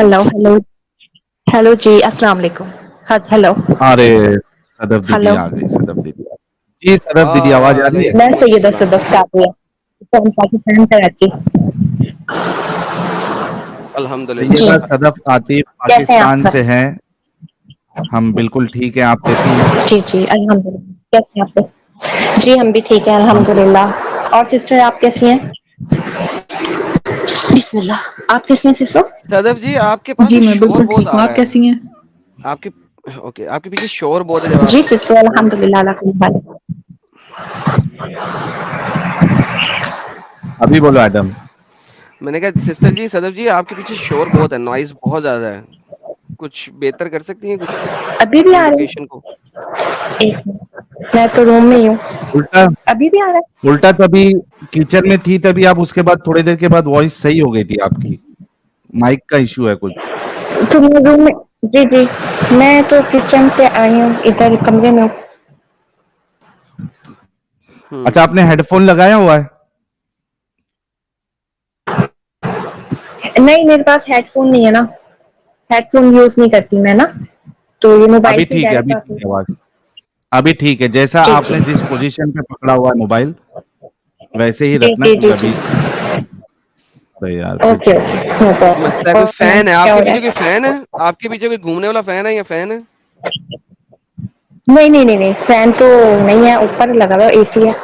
Hello hello hello जी, अस्सलाम वालेकुम। हाँ, हेलो अरे सदफ दीदी हेलो। आ गई, सदफ दीदी। जी सदफ दीदी, आवाज आ रही है? मैं वालेकुम सैयदा अस्सलाम। सदफ कादिया, फ्रॉम पाकिस्तान कराची। अल्हम्दुलिल्लाह। जी, सैयदा सदफ आतिफ कैसे हैं आप पाकिस्तान से सब? हैं। हम बिल्कुल ठीक हैं, आप कैसी हैं? जी जी, अल्हम्दुलिल्लाह। कैसे हैं आप लोग? जी, हम भी ठीक हैं, हम तो अल्हम्दुलिल्लाह। और सिस्टर आप कैसी हैं? बिस्मिल्लाह। आप कैसी हैं सिस्टर? सदफ जी आपके पास जी ना मैं शोर बिल्कुल बहुत ठीक आ हूँ, रहा आप है। कैसी हैं? आपके ओके, आपके पीछे शोर बहुत है जब आप जी सिस्टर, बोल रहे हैं। अल्हम्दुलिल्लाह अला कुल्ली हाल। अभी बोलो एडम। मैंने कहा सिस्टर जी, सदफ जी आपके पीछे शोर बहुत है, नॉइज बहुत ज्यादा है। कुछ बेहतर कर सकती हैं कुछ अभी भी अपनी आ रहा लोकेशन को? है? एक मिनट, मैं तो रूम में ही हूँ। उल्टा अभी भी आ रहा उल्टा तभी किचन में थी, तभी आप उसके बाद थोड़ी देर के बाद वॉइस सही हो गई थी आपकी। माइक का इशू है कुछ। है? तो मैं रूम में। जी जी, मैं तो किचन से आई हूँ, इधर कमरे में हूँ। अच्छा, आपने हेडफोन लगाया हुआ है? नहीं, मेरे पास हेडफोन नहीं है ना, हेडफोन यूज नहीं करती मैं ना, तो ये मोबाइल अभी से ठीक है, डायरेक्ट अभी बात ठीक है होगी। आवाज। अभी ठीक है, जैसा जी जी आपने जिस पोजीशन पे पकड़ा हुआ है मोबाइल, वैसे ही जी रखना जी जी कभी। जी। अरे यार फिर ओके ओके, नो लगता है प्रॉब्लम। कोई और फैन है क्या हो आपके रहा पीछे, कोई है? फैन है आपके पीछे, कोई घूमने वाला फैन है या फैन है? नहीं नहीं नहीं नहीं, फैन तो नहीं है, ऊपर लगा हुआ एसी है।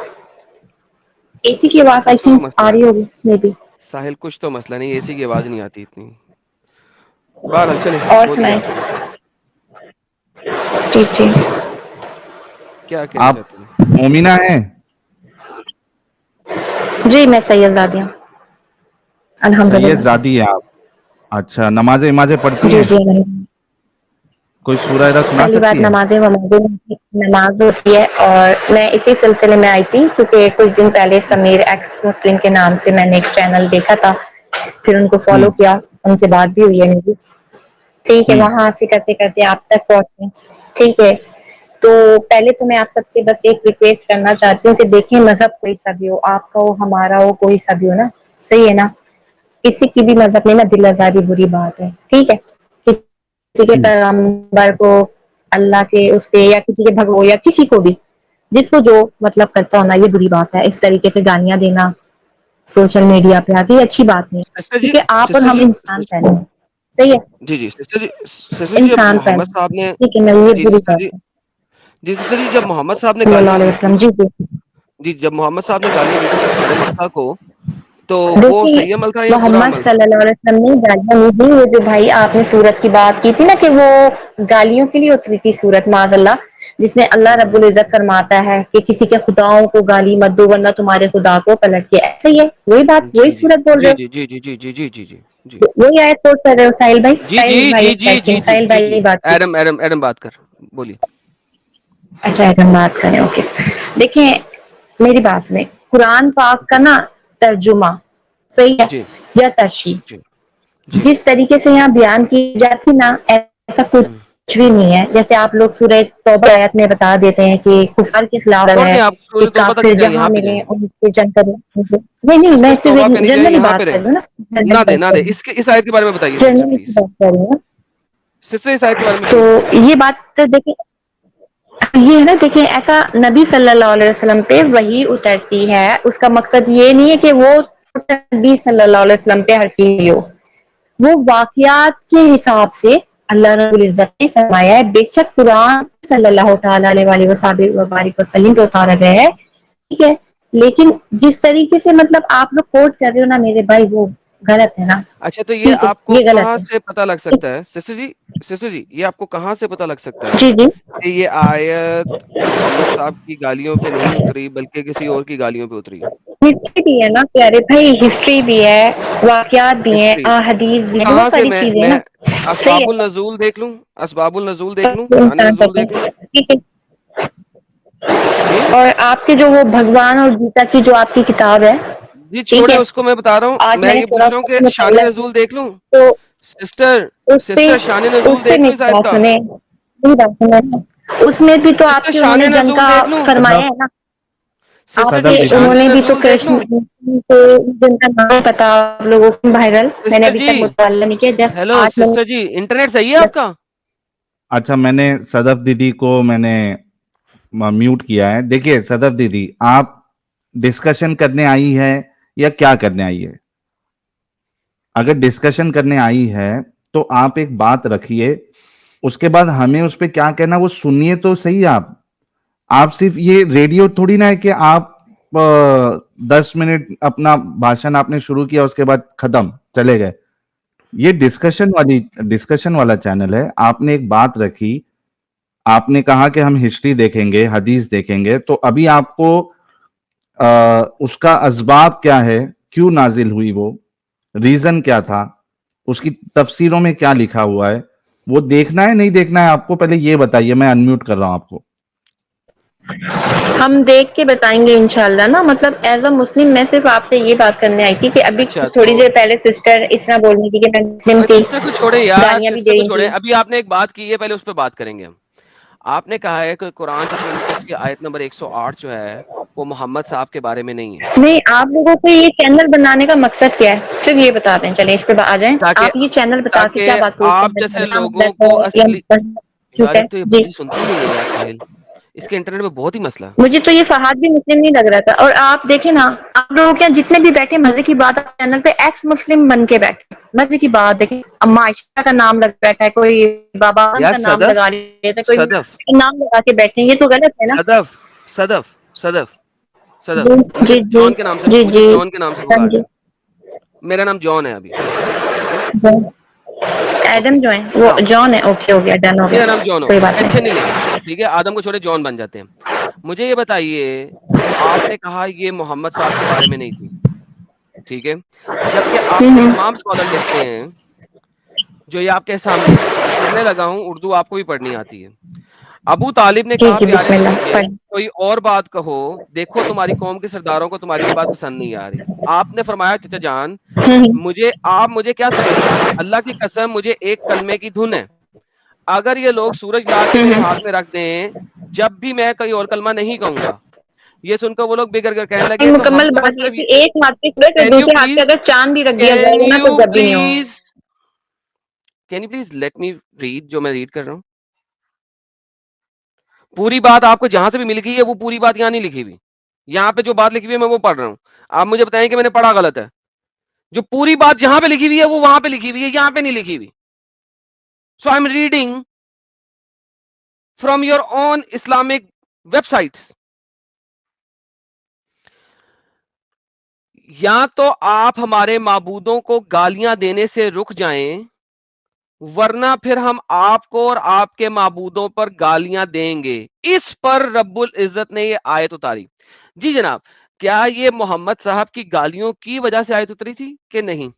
एसी की आवाज आई कुछ तो थिंक आ मसला रही है होगी मे बी। साहिल, कुछ तो मसला नहीं, एसी की आवाज नहीं आती इतनी। बहरहाल चले, और बोलिए सुनाए। आप अभी जी जी। क्या कहना आप चाहते हैं। मोमिना हैं? जी मैं सैयदजादी हूँ, सैयद अल्हम्दुलिल्लाह। जादी हैं आप? अच्छा, नमाजें इमाजें पढ़ती जी हैं? जी। कोई सूरह इरा सुना पहली सकती बात, हैं? नमाजें नमाज होती है, और मैं इसी सिलसिले में आई थी क्योंकि कुछ दिन पहले समीर एक्स मुस्लिम के नाम से मैंने एक चैनल देखा था, फिर उनको फॉलो हम्म किया, उनसे बात भी हुई है मेरी। ठीक है, हम्म वहां से करते करते आप तक पहुंचे। ठीक है, तो पहले तो मैं आप सबसे बस एक रिक्वेस्ट करना चाहती हूँ कि देखिए, मजहब कोई सा भी हो, आपका हो हमारा हो, कोई सा भी हो ना, सही है ना, किसी की भी मजहब में ना दिल आजारी बुरी बात है। ठीक है, किसी के हम्म पैगंबर को, अल्लाह के उस पे, या किसी के भगवो, या किसी को भी, जिसको जो मतलब करता होना, ये बुरी बात है। इस तरीके से गालियां देना सोशल मीडिया पे आके, ये अच्छी बात नहीं, सिस्टर जी, क्योंकि आप और सिस्टर हम जी, इंसान पहले हैं। सही है, जी जी सिस्टर जी, अब इंसान मोहम्मद पहले। साहब ने, ठीक है ना, ये जी बुरी सिस्टर बात जी, है। जी सिस्टर जी, जब मोहम्मद साहब ने सल्लल्लाहु गालियां अलैहि दी थी, वसल्लम। जी जी। जी जब मोहम्मद साहब ने गालियां दी थी कुफारे मक्का को, तो वो देखिए, सही अमल था या बुरा मोहम्मद अमल था? सल्लल्लाहु अलैहि वसल्लम ने गालियां नहीं दी। वो जो भाई आपने सूरत की बात की थी ना, कि वो गालियों के लिए उतरी थी सूरत, माज़अल्लाह, जिसमें अल्लाह रब्बुल इज्जत फरमाता है कि किसी के खुदाओं को गाली मत दो वरना तुम्हारे खुदा को पलट के, ऐसे ही है, वही बात, वही जी जी सूरत बोल जी रहे जी जी जी जी जी जी जी जी जी हो, वही आयत कोट कर रहे हो साहिल भाई। जी जी साहिल भाई, जी जी आई जी थिंक जी साहिल जी भाई जी ने बात की। एडम एडम एडम बात कर, बोलिए। अच्छा, हम बात करें, ओके। देखें, मेरी बात सुने, कुरान पाक का जी ना तर्जुमा, सही है, जी या तर्शीह, जी जी जिस तरीके से यहाँ बयान की जाती ना, ऐसा हम्म। कुछ भी नहीं है। जैसे आप लोग सूरह तौबा आयत में बता देते हैं कि कुफर के खिलाफ छोड़ है, दें आप, कि सूरह तौबा तक काफिर नहीं जाए, जहां यहाँ पे मिले जाएं। उनसे जंग करें। नहीं नहीं, मैं सिस्टर सिर्फ तौबा पे नहीं जाए, जनरली यहाँ पे बात कर रहें। रही हूँ ना, ना जनरली दे बात ना कर दे, रही हूँ, इसके इस आयत के बारे में बताइए सिस्टर जनरली प्लीज। बात कर रही हूँ। सिस्टर इस आयत के बारे में तो प्लीज बताइए। ये बात तो देखिए, ये है ना, देखिए, ऐसा नबी सल्लल्लाहु अलैहि वसल्लम पे वही उतरती है, उसका मकसद ये नहीं है कि वो नबी सल्लल्लाहु अलैहि वसल्लम पे हर चीज हो, वो वाकयात के हिसाब से अल्लाह रब्बुल इज्जत ने फरमाया है। बेशक कुरान सल्लल्लाहु तआला अलैहि वसल्लम पे उतारा गया है, ठीक है, लेकिन जिस तरीके से मतलब आप लोग कोट कर रहे हो ना मेरे भाई, वो गलत है ना। अच्छा, तो ये ठीक है, आपको ये गलत कहाँ है। से पता लग सकता है सिस्टर जी? सिस्टर जी, ये आपको कहाँ से पता लग सकता है जी जी। कि ये आयत मोहम्मद साहब की गालियों पे नहीं उतरी बल्कि किसी और की गालियों पे उतरी? हिस्ट्री भी है ना प्यारे भाई, हिस्ट्री भी है, वाकयात भी हैं, हिस्ट्री हदीस भी है, बहुत कहाँ से? सारी चीजें है मैं ना। सही असबाबुल नज़ूल देख लूं, असबाबुल नज़ूल देख लूं, है, शान इंसान नज़ूल करते देख लूं? हैं, ठीक है। हुँ? और आपके जो वो भगवान और गीता की जो आपकी किताब है, जी ठीक छोड़े है, उसको, मैं बता रहा हूँ, आज मैं मैंने ये थोड़ा पूछ रहा हूँ सा कि उसमें शान पढ़ा, नज़ूल देख लूं? तो सिस्टर उस पे सिस्टर शान नज़ूल उस पे देख लूं इस मेरी आयत बात का? सुने, मेरी बात सुने, उसमें भी तो सिस्टर आपके शान उन्होंने जंग नज़ूल का देख लूं? फरमाया सदफ है ना। انہوں نے بھی تو کرشن کو جن کا نام پتا آپ لوگوں کو وائرل، میں نے ابھی تک مطالعہ نہیں کیا. جسٹ ہیلو سسٹر جی، انٹرنیٹ صحیح ہے آپ کا؟ اچھا میں نے صدف دیدی کو میں نے میوٹ کیا ہے. دیکھیے صدف دیدی، آپ ڈسکشن کرنے آئی ہے یا کیا کرنے آئی ہے؟ اگر ڈسکشن کرنے آئی ہے تو آپ ایک بات رکھیے، اس کے بعد ہمیں اس پہ کیا کہنا وہ سنیے تو صحیح. آپ صرف یہ ریڈیو تھوڑی نہ ہے کہ آپ 10 منٹ اپنا بھاشن آپ نے شروع کیا اس کے بعد ختم چلے گئے. یہ ڈسکشن والا چینل ہے. آپ نے ایک بات رکھی، آپ نے کہا کہ ہم ہسٹری دیکھیں گے، حدیث دیکھیں گے، تو ابھی آپ کو اس کا اسباب کیا ہے، کیوں نازل ہوئی، وہ ریزن کیا تھا، اس کی تفسیروں میں کیا لکھا ہوا ہے، وہ دیکھنا ہے نہیں دیکھنا ہے آپ کو؟ پہلے یہ بتائیے. میں انمیوٹ کر رہا ہوں آپ کو. ہم دیکھ کے بتائیں گے انشاءاللہ نا. مطلب ایز اے مسلم میں صرف آپ سے یہ بات کرنے آئی تھی کہ ابھی اچھا تھوڑی تو دیر پہلے سسٹر اس طرح بول رہی تھی کہ میں مسلم تھی، سسٹر کو چھوڑے یار، گالیاں بھی سسٹر دے کو رہی چھوڑے. تھی. ابھی آپ نے ایک بات کی ہے، پہلے اس پہ بات کریں گے ہم. آپ نے کہا ہے کہ قرآن چیپٹر 29 کی آیت نمبر 108 جو ہے وہ محمد صاحب کے بارے میں نہیں ہے. نہیں، آپ لوگوں کو یہ چینل بنانے کا مقصد کیا ہے؟ صرف یہ بتا دیں. چلیں اس پہ آ جائیں. آپ یہ چینل بتا کے کیا بات پروف آپ کرنا جیسے چاہتے لوگوں ہیں؟ کو اصلی ٹھیک یار، ہے ایک تو یہ جی. بندی سنتی نہیں ہے یار ساحل، اس کے انٹرنیٹ میں بہت ہی مسئلہ. مجھے تو یہ فہد بھی مسلم نہیں لگ رہا تھا. اور آپ دیکھیں نا، آپ لوگوں کے جتنے بھی بیٹھے مزے کی بات چینل پہ ایکس مسلم بن کے بیٹھے مزے کی بات. دیکھیں اما عائشہ کا نام لگ بیٹھا ہے، کوئی بابا یار کا نام صدف لگا لیتا ہے، کوئی صدف نام لگا کے بیٹھے ہیں. یہ تو غلط ہے نا. صدف صدف صدف صدف جی مجھے جی جان کے نام سے جی مجھے جی جان کے نام سے ہاں پکار جی. لیں. میرا نام جان ہے ابھی. اوکے اوکے ایڈم جو ہے وہ ناؤ جان ہے. اوکے ہو گیا، ڈن ہو گیا، میرا نام جان کوئی ہوگا، بات ٹینشن نہیں. نہیں لیں گے. ٹھیک ہے، آدم کو چھوڑے جان بن جاتے ہیں. مجھے یہ بتائیے، آپ نے کہا یہ محمد صاحب کے بارے میں نہیں تھی، ٹھیک ہے، جبکہ آپ کے تمام اسکالر لکھتے ہیں جو یہ آپ کے سامنے ہے. میں پڑھنے لگا ہوں، اردو آپ کو بھی پڑھنی آتی ہے. ابو طالب نے جی کہا جی پیارے بسم نبی اللہ کے پڑھ. کوئی اور بات کہو، دیکھو تمہاری قوم کے سرداروں کو تمہاری یہ بات پسند نہیں آ رہی. آپ نے فرمایا چچا جان مجھے کیا سمجھتے ہیں؟ اللہ کی قسم مجھے ایک کلمے کی دھن ہے. اگر یہ لوگ سورج لا کے میرے ہاتھ میں رکھ دیں جب بھی میں کوئی اور کلمہ نہیں کہوں گا. یہ سن کر وہ لوگ بگڑ کر کہنے لگے تو ہم مکمل تمہیں بات یہ صرف تھی ایک ہاتھ پہ سورج اور کین یو دوسرے ہاتھ پہ پلیز اگر چاند بھی رکھ دیا کین جائے گا نا تو یو جب بھی نہیں ہوگا. Please can you please let me read جو میں ریڈ کر رہا ہوں. پوری بات آپ کو جہاں سے بھی مل گئی ہے وہ پوری بات یہاں نہیں لکھی ہوئی. یہاں پہ جو بات لکھی ہوئی ہے میں وہ پڑھ رہا ہوں. آپ مجھے بتائیں کہ میں نے پڑھا غلط ہے. جو پوری بات جہاں پہ لکھی ہوئی ہے وہ وہاں پہ لکھی ہوئی ہے، یہاں پہ نہیں لکھی ہوئی. So I am reading from your own Islamic websites. یا تو آپ ہمارے معبودوں کو گالیاں دینے سے رک جائیں، ورنہ پھر ہم آپ کو اور آپ کے معبودوں پر گالیاں دیں گے. اس پر رب العزت نے یہ آیت اتاری. جی جناب، کیا یہ محمد صاحب کی گالیوں کی وجہ سے آیت اتری تھی کہ نہیں؟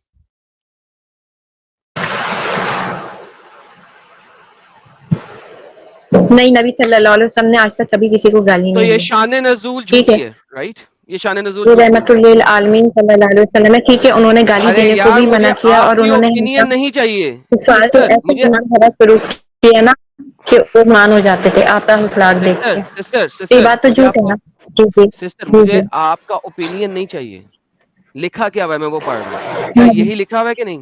نہیں، نبی صلی اللہ علیہ وسلم نے آج تک کبھی کسی کو گالی تو نہیں یہ دی. شان نزول ٹھیک ہے، جھوٹی ہے، رائٹ؟ یہ شان نزول وہ جھوٹ بول رحمت رہے ہیں. للعالمین صلی اللہ علیہ وسلم ہے. ٹھیک ہے، انہوں نے گالی ارے دینے کو یار بھی مجھے منع کیا آپ اور کی انہوں نے اوپینین نہیں چاہیے کفار سے سسٹر. ایسے مجھے گناہ بھرا شروع کیا نا کہ وہ مان ہو جاتے تھے آپ کا حسلاک دیکھ سسٹر کے. سسٹر تو یہ سسٹر بات تو مجھے جھوٹ آپ ہے کو نا. جی جی سسٹر جی مجھے جی. آپ کا اوپینین نہیں چاہیے. لکھا کیا ہوا ہے میں وہ پڑھ رہا ہوں. کیا یہی لکھا ہوا ہے کہ نہیں؟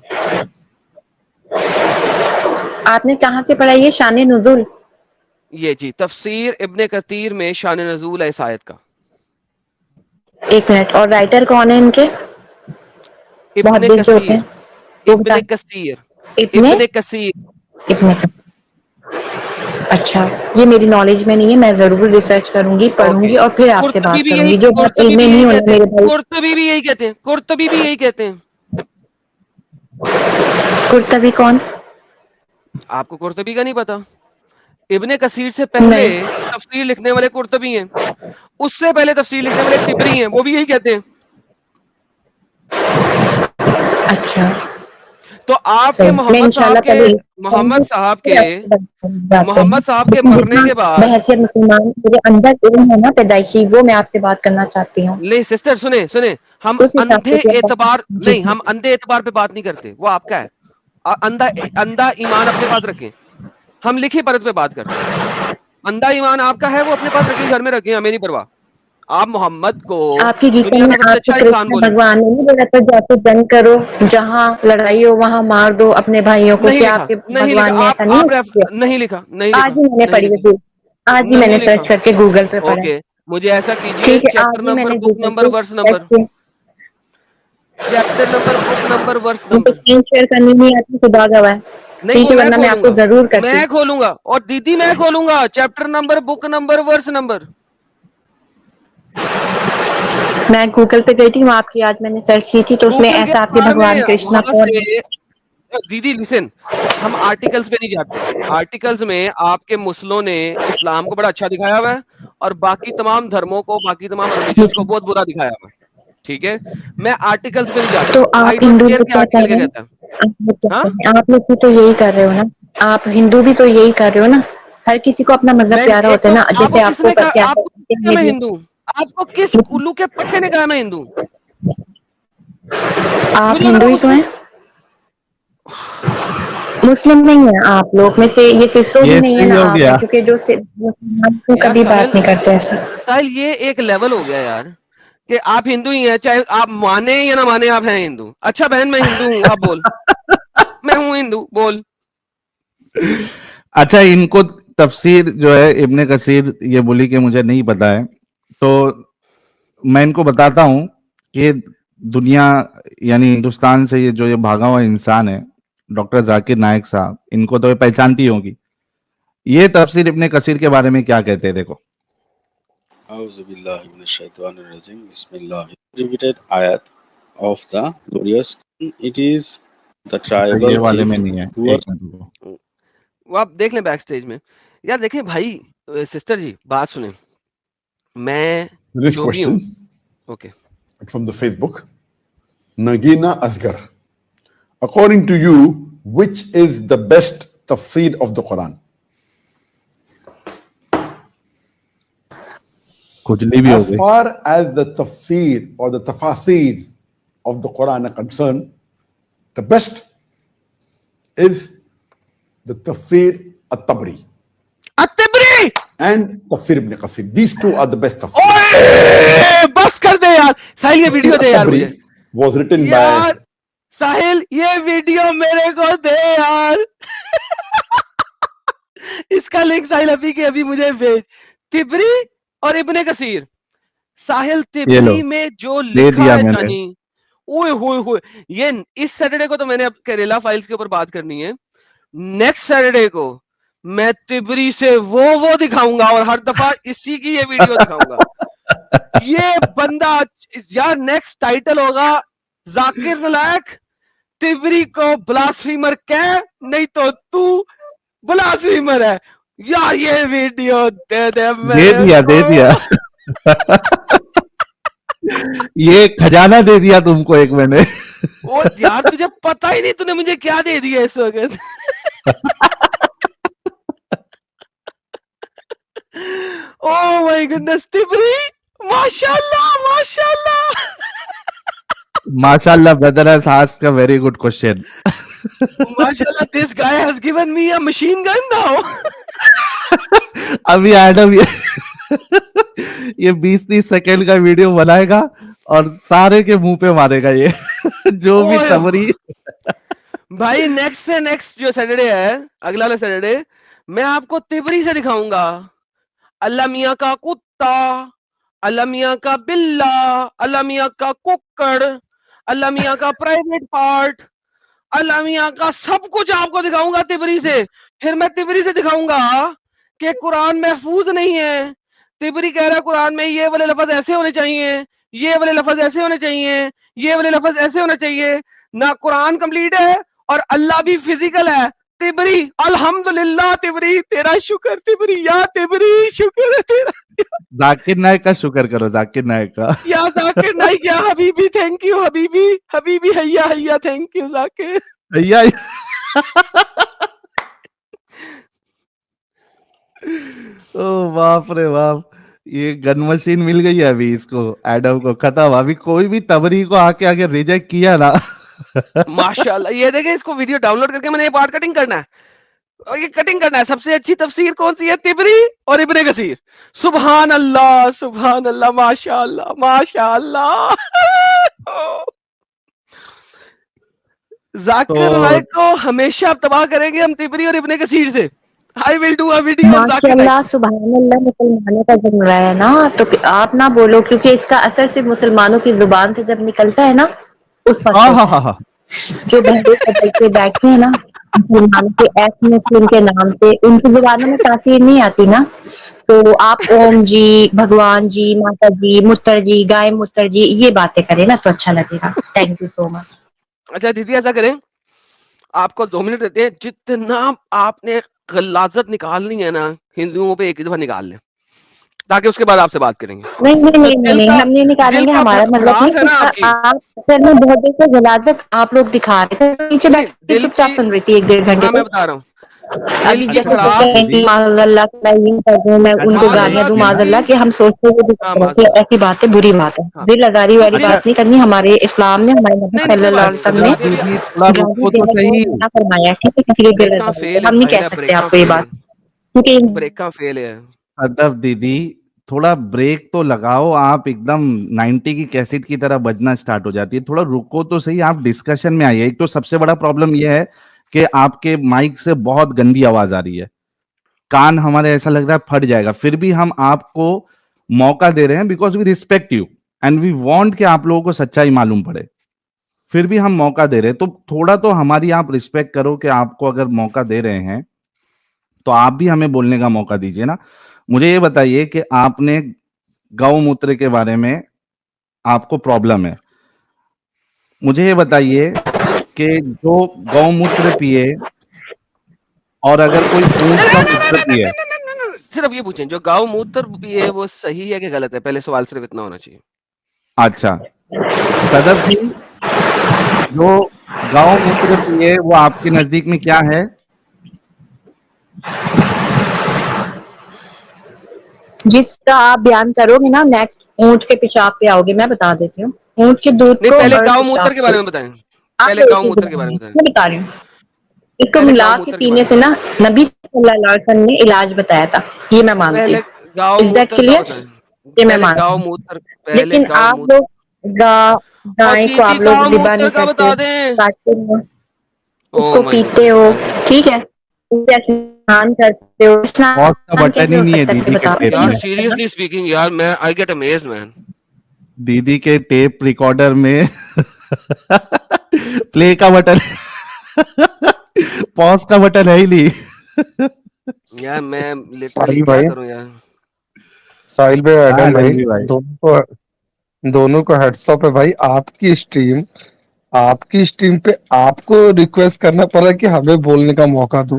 آپ نے کہاں سے پڑھا یہ شان نزول؟ یہ جی تفسیر ابن کثیر میں شان نزول ہے اس آیت کا. ایک منٹ. اور رائٹر کون ہے ان کے؟ ابن محدث جو ہوتے کثیر. ہیں وہ بتا. ابن کثیر. اتنے ابن کثیر. اتنے. اچھا، یہ میری نالج میں نہیں ہے. میں ضرور ریسرچ کروں گی، پڑھوں اوکے. گی اور پھر آپ سے قرطبی بات بھی کروں یہی گی. جو بات قرطبی علم بھی میں یہی نہیں ہونا کہتے ہیں. میرے بھائی. قرطبی بھی یہی کہتے ہیں. قرطبی بھی یہی کہتے ہیں. قرطبی کون؟ آپ کو قرطبی کا نہیں پتا؟ ابن کثیر سے پہلے نہیں. تفسیر لکھنے والے قرطبی ہیں. اس سے پہلے تفسیر لکھنے والے طبری ہیں، وہ بھی یہی کہتے ہیں. اچھا تو آپ کے صحیح. میں انشاءاللہ پہلے کروں گی، پھر آپ سے بات کروں گی. محمد صاحب کے لیکن مرنے جتنا کے بعد. بحیثیت مسلمان میرے اندر علم ہے نا پیدائشی، وہ میں آپ سے بات کرنا چاہتی ہوں. نہیں سسٹر سنیں ہم اس حساب اندھے سے پھر اعتبار جی نہیں، ہم اندھے اعتبار پہ بات نہیں کرتے، وہ آپ کا ہے. اندھا ایمان اپنے پاس رکھیں. ہم لکھی پرت پہ بات کرتے ہیں. اندھا ایمان آپ کا ہے، وہ اپنے پاس رکھیں، گھر میں رکھیں، ہمیں نہیں پرواہ. آپ محمد کو آپ کی گیتا دنیا میں کا سب سے آپ کو اچھا انسان کرشن بولے. بھگوان نے نہیں بولا تھا جا کے جنگ کرو, جہاں لڑائی ہو وہاں مار دو اپنے بھائیوں کو؟ نہیں کیا لکھا, آپ کے نہیں لکھا, بھگوان نے ایسا نہیں کیا؟ نہیں لکھا, نہیں آج لکھا, ہی میں نے نہیں پڑھی لکھا, ہے, آج ہی میں نہیں نے لکھا. سرچ کر کے گوگل پہ پڑھا. اوکے, مجھے ایسا کیجئے, ٹھیک ہے, چیپٹر آج ہی میں نمبر, نے بک گوگل نمبر, پہ ورس سرچ نمبر, کیا. چیپٹر نمبر, بک نمبر, ورس مجھے نمبر. اسکرین شیئر کرنی نہیں آتی, خدا گواہ ہے. نہیں, ٹھیک وہ ہے, میں ورنہ میں آپ کھولوں کو گا, ضرور کرتی. میں کھولوں گا, اور دیدی میں کھولوں گا, chapter number, book number, verse number. میں گوگل پہ گئی تھی, وہاں آپ کی آج میں نے سرچ کی تھی, تو اس میں گوگل کے ایسا آپ کے بارے میں بھگوان کرشنا وہاں کون. سے, دیدی لسن, ہم آرٹیکلز پہ نہیں جاتے. آرٹیکلز میں آپ کے مسلموں نے اسلام کو بڑا اچھا دکھایا ہوا ہے, اور باقی تمام دھرموں کو, باقی تمام ریلیجنز کو بہت برا دکھایا ہوا ہے. ٹھیک ہے, میں آرٹیکلز پہ نہیں جاتا. تو آئی آپ ڈونٹ ہندو کیئر لوگ کہ کیا کر آرٹیکل کیا رہے کہتا ہے. ہاں, ہیں؟ آپ لوگ بھی تو یہی کر رہے ہو نا, آپ ہندو بھی تو یہی کر رہے ہو نا. ہر کسی کو اپنا مذہب میں پیارا ایک ہوتا ہے تو نا, آپ کو جیسے کس آپ کو نے کہا, کیا آپ کو کس نے کہا میں ہندو ہوں؟ آپ کو کس الو کے پٹھے نے کہا میں ہندو ہوں؟ آپ مجھے لگ ہندو رہا ہی تو مسلم. ہیں, مسلم نہیں ہیں آپ لوگ میں سے, یہ سسو بھی یہ نہیں ہے صحیح نا ہو آپ گیا. میں, کیونکہ جو مسلمان کو یار کبھی ساحل, بات نہیں کرتے ایسا. ساحل یہ ایک لیول ہو گیا یار, کہ آپ ہندو ہی ہیں, چاہے آپ مانے یا نہ مانے, آپ ہیں ہندو. اچھا بہن میں ہندو ہوں, آپ بول. میں ہوں ہندو, بول. اچھا, ان کو تفسیر جو ہے ابن کثیر یہ بولی کہ مجھے نہیں پتا ہے, تو میں ان کو بتاتا ہوں کہ دنیا یعنی ہندوستان سے یہ جو یہ بھاگا ہوا انسان ہے, ڈاکٹر ذاکر نائک صاحب, ان کو تو یہ پہچانتی ہوگی. یہ تفسیر ابن کثیر کے بارے میں کیا کہتے ہیں, دیکھو. اعوذ باللہ من الشیطان الرجیم, بسم اللہ. Repeated ayat of the glorious. It is the اچھا, یہ tribal والے chief میں نہیں ہے, who ایک was منٹ رکو. وہ آپ دیکھ لیں بیک سٹیج میں. یار دیکھیں بھائی, سسٹر جی بات سنیں, میں The next جو بھی ہوں. question okay, from the Facebook. Nagina Asgar. According to you, which is the best tafsir of the Quran? کھجلی بھی ہو As گئی. far as the tafsir or the tafasir of the Quran are concerned, the best is the tafsir at-Tabri التبری. and tafsir ibn Qasir. These two are the best tafsir. اوئے بس کر دے یار ساحل, یہ Tafsir video دے یار at-Tabri مجھے. was written by یار ساحل یہ video میرے کو دے یار. اس کا لنک ساحل ابھی کے ابھی مجھے بھیج. تبری اور ابن کثیر. ساحل یہ لو, تبری میں جو دے لکھا دیا ہے میں نے. جانی, اوئے ہوئے ہوئے, یہ اس سیٹرڈے کو تو میں نے اب کریلا فائلز کے اوپر بات کرنی ہے. نیکسٹ سیٹرڈے کو میں تبری سے وہ دکھاؤں گا, اور ہر دفعہ اسی کی یہ ویڈیو دکھاؤں گا. یہ بندہ یار نیکسٹ ٹائٹل ہوگا ذاکر نلائق تبری کو بلاسفیمر کہہ, نہیں تو بلاسفیمر ہے. یار یہ ویڈیو دے دے دے میرے دیا, کو. دے دیا. یہ خزانہ دے دیا تم کو ایک میں نے. وہ یار تجھے پتا ہی نہیں تو نے مجھے کیا دے دیا اس وقت. او مائی گڈنس تبری, ماشاءاللہ ماشاءاللہ. ماشاء اللہ brother has asked a very good question. ماشاءاللہ this guy has given me a machine gun now. ابھی ایڈم یہ 20-30 سیکنڈ کا ویڈیو بنائے گا اور سارے کے منہ پہ مارے گا یہ, جو بھی اوئے تبری. بھائی نیکسٹ سے نیکسٹ جو سیٹرڈے ہے, اگلا والا سیٹرڈے, میں آپ کو تبری سے دکھاؤں گا. اللہ میاں کا کتا, اللہ میاں کا بلا, اللہ میاں کا ککڑ, اللہ میاں کا پرائیویٹ پارٹ, اللہ میاں کا سب کچھ آپ کو دکھاؤں گا تبری سے. پھر میں تبری سے دکھاؤں گا کہ قرآن محفوظ نہیں ہے. تبری کہہ رہا ہے قرآن میں یہ والے لفظ ایسے ہونے چاہیے, یہ والے لفظ ایسے ہونے چاہیے, یہ والے لفظ ایسے ہونا چاہیے. نہ قرآن کمپلیٹ ہے اور اللہ بھی فزیکل ہے. تبری الحمدللہ, تبری تیرا شکر, تبری یا تبری شکر ہے تیرا. ذاکر نائک کا شکر کرو, ذاکر نائک کا. یا ذاکر نائک, یا حبیبی تھینک یو, حبیبی حبیبی حیا حیا تھینک یو ذاکر. او باپ رے باپ, یہ گن مشین مل گئی ہے ابھی اس کو, ایڈم کو. ختم. ابھی کوئی بھی تبری کو آ کے ریجیکٹ کیا نا. ماشاءاللہ, یہ دیکھیں اس کو ویڈیو ڈاؤن لوڈ کر کے میں نے یہ پارٹ کٹنگ کرنا ہے. اور یہ کٹنگ کرنا ہے. سب سے اچھی تفسیر کون سی ہے؟ طبری اور ابن کثیر. سبحان اللہ, ماشاء اللہ. ذاکر تو نائک کو ہمیشہ آپ تباہ کریں گے ہم طبری اور ابن کثیر سے. I will do a video on ماشاء ذاکر نائک. اللہ سبحان اللہ مسلمانوں کا ذمہ ہے نا, تو آپ نہ بولو, کیونکہ اس کا اثر صرف مسلمانوں کی زبان سے جب نکلتا ہے نا اس وقت ہاں ہاں ہوتا ہاں ہے. ہاں جو بہرے بدل کے بیٹھے ہیں نا مسلمانوں کے ایس مسلم کے نام سے, ان کی زبانوں میں تاثیر نہیں آتی نا. تو آپ اوم جی, بھگوان جی, ماتا جی, متر جی, گائے متر جی, یہ باتیں کریں نا تو اچھا لگے گا. تھینک یو سو مچ. اچھا دیدی ایسا کریں, آپ کو 2 منٹ دیتے ہیں, جتنا آپ نے غلاظت نکالنی ہے نا ہندوؤں پہ ایک ہی دفعہ نکال لیں, تاکہ اس کے بعد آپ سے بات کریں گے. نہیں نہیں جو نہیں نہیں نہیں, ہم نہیں نکالیں دل گے. کا ہمارا مطلب بھڑاس ہے نا یہ آپ کی, آپ سر میں بہت دیر سے غلاظت آپ لوگ دکھا رہے تھے, نیچے نہیں بیٹھ کے دل چپ کی, چاپ سن رہی تھی 1-1.5 گھنٹے ہاں میں سے. بتا رہا ہوں, دل ابھی کی جیسے اچھا کہتے سدف بھڑاس, ہیں کہ دیدی معاذ اللہ میں یوں کر دوں, میں ان کو سدف گالیاں دوں, دیدی معاذ اللہ, کہ ہم سوچتے ہوئے بھی ہاں کہ ایسی باتیں بری بات ہے. ہاں, دل آزاری تو والی دل, بات نہیں کرنی. ہمارے اسلام نے, ہمارے نبی نہیں نہیں صلی کوئی اللہ بات علیہ نہیں, وسلم نے سدف آزادی والی دیدی تھوڑا گالی رکو تو دینے کو صحیح. منع فرمایا. ٹھیک ہے, کسی کے دل بریک کا آزاری فیل ہے, ہے ہم نہیں بھائی کہہ نا, سکتے بریک کا آپ کو یہ فیل ہے, بات, کیونکہ بریک کا فیل ہے. صدف دیدی تھوڑا بریک تو لگاؤ. آپ ایک دم 90 کی کیسٹ کی طرح بجنا سٹارٹ ہو جاتی ہے. تھوڑا رکو تو صحیح, آپ ڈسکشن میں آئیے. ایک تو سب سے بڑا پرابلم یہ ہے کہ آپ کے مائک سے بہت گندی آواز آ رہی ہے, کان ہمارے ایسا لگ رہا ہے پھٹ جائے گا. پھر بھی ہم آپ کو موقع دے رہے ہیں because we respect you and we want کہ آپ لوگوں کو سچائی معلوم پڑے. پھر بھی ہم موقع دے رہے ہیں, تو تھوڑا تو ہماری آپ ریسپیکٹ کرو کہ آپ کو اگر موقع دے رہے ہیں تو آپ بھی ہمیں بولنے کا موقع دیجیے نا. مجھے یہ بتائیے کہ آپ نے گو موتر کے بارے میں آپ کو پرابلم ہے. مجھے یہ بتائیے کہ جو گو موتر پیے اور اگر کوئی اونٹ کا موتر پیے. صرف یہ پوچھیں, جو گاؤں موتر پیے وہ صحیح ہے کہ غلط ہے؟ پہلے سوال صرف اتنا ہونا چاہیے. اچھا صدف جی, جو گاؤں موتر پیے وہ آپ کے نزدیک میں کیا ہے؟ جس کا آپ بیان کرو گے نا نیکسٹ اونٹ کے پیشاب پہ آؤ گے. میں بتا دیتی ہوں, اونٹ کے دودھ نہیں, کو پہلے اور گاؤں موتر کے پیشاب کو بارے میں بتائیں, آپ پہلے کو ایک گاؤں چیز موتر کے بارے بتانی میں ہے, بتائیں, میں بتا رہی ہوں. اس کو پہلے ملا گاؤں کے موتر کے پینے بارے میں سے نا بتائیں, نبی صلی اللہ علیہ وسلم نے علاج بتایا تھا, یہ میں مانتی پہلے ہوں. گاؤں از دیٹ موتر کا کلیئر؟ بتائیں, یہ میں پہلے مانتی گاؤں ہوں. موتر, پہلے لیکن گاؤں آپ موتر. لوگ اور گائے کو دیدی آپ لوگ گاؤں ذبح موتر نہیں کا بتا کرتے, دیں. کاٹتے ہو, اس او کو مائی پیتے گڈنس, ہو, ویری گڈ. ٹھیک ہے, اسنان کرتے ہو. پوز کا اسنان بٹن کیسے ہی ہو نہیں ہے سکتا ہے دیدی مجھے کے بتاؤ, ٹیپ نہیں یار میں. ہو سکتا نا. سیریسلی اسپیکنگ یار, میں آئی گیٹ امیزڈ مین. دیدی کے ٹیپ ریکارڈر میں پلے کا بٹن, پوز کا بٹن ہے ہی نہیں. یار میں لٹرلی ساحل کیا بھائی کروں یار. ساحل بھائی ہاں ایڈم بھائی رنوی بھائی, دونوں کو ہیڈس اپ ہے بھائی. آپ کی اسٹریم پہ آپ کو ریکویسٹ کرنا پڑا کہ ہمیں بولنے کا موقع دو.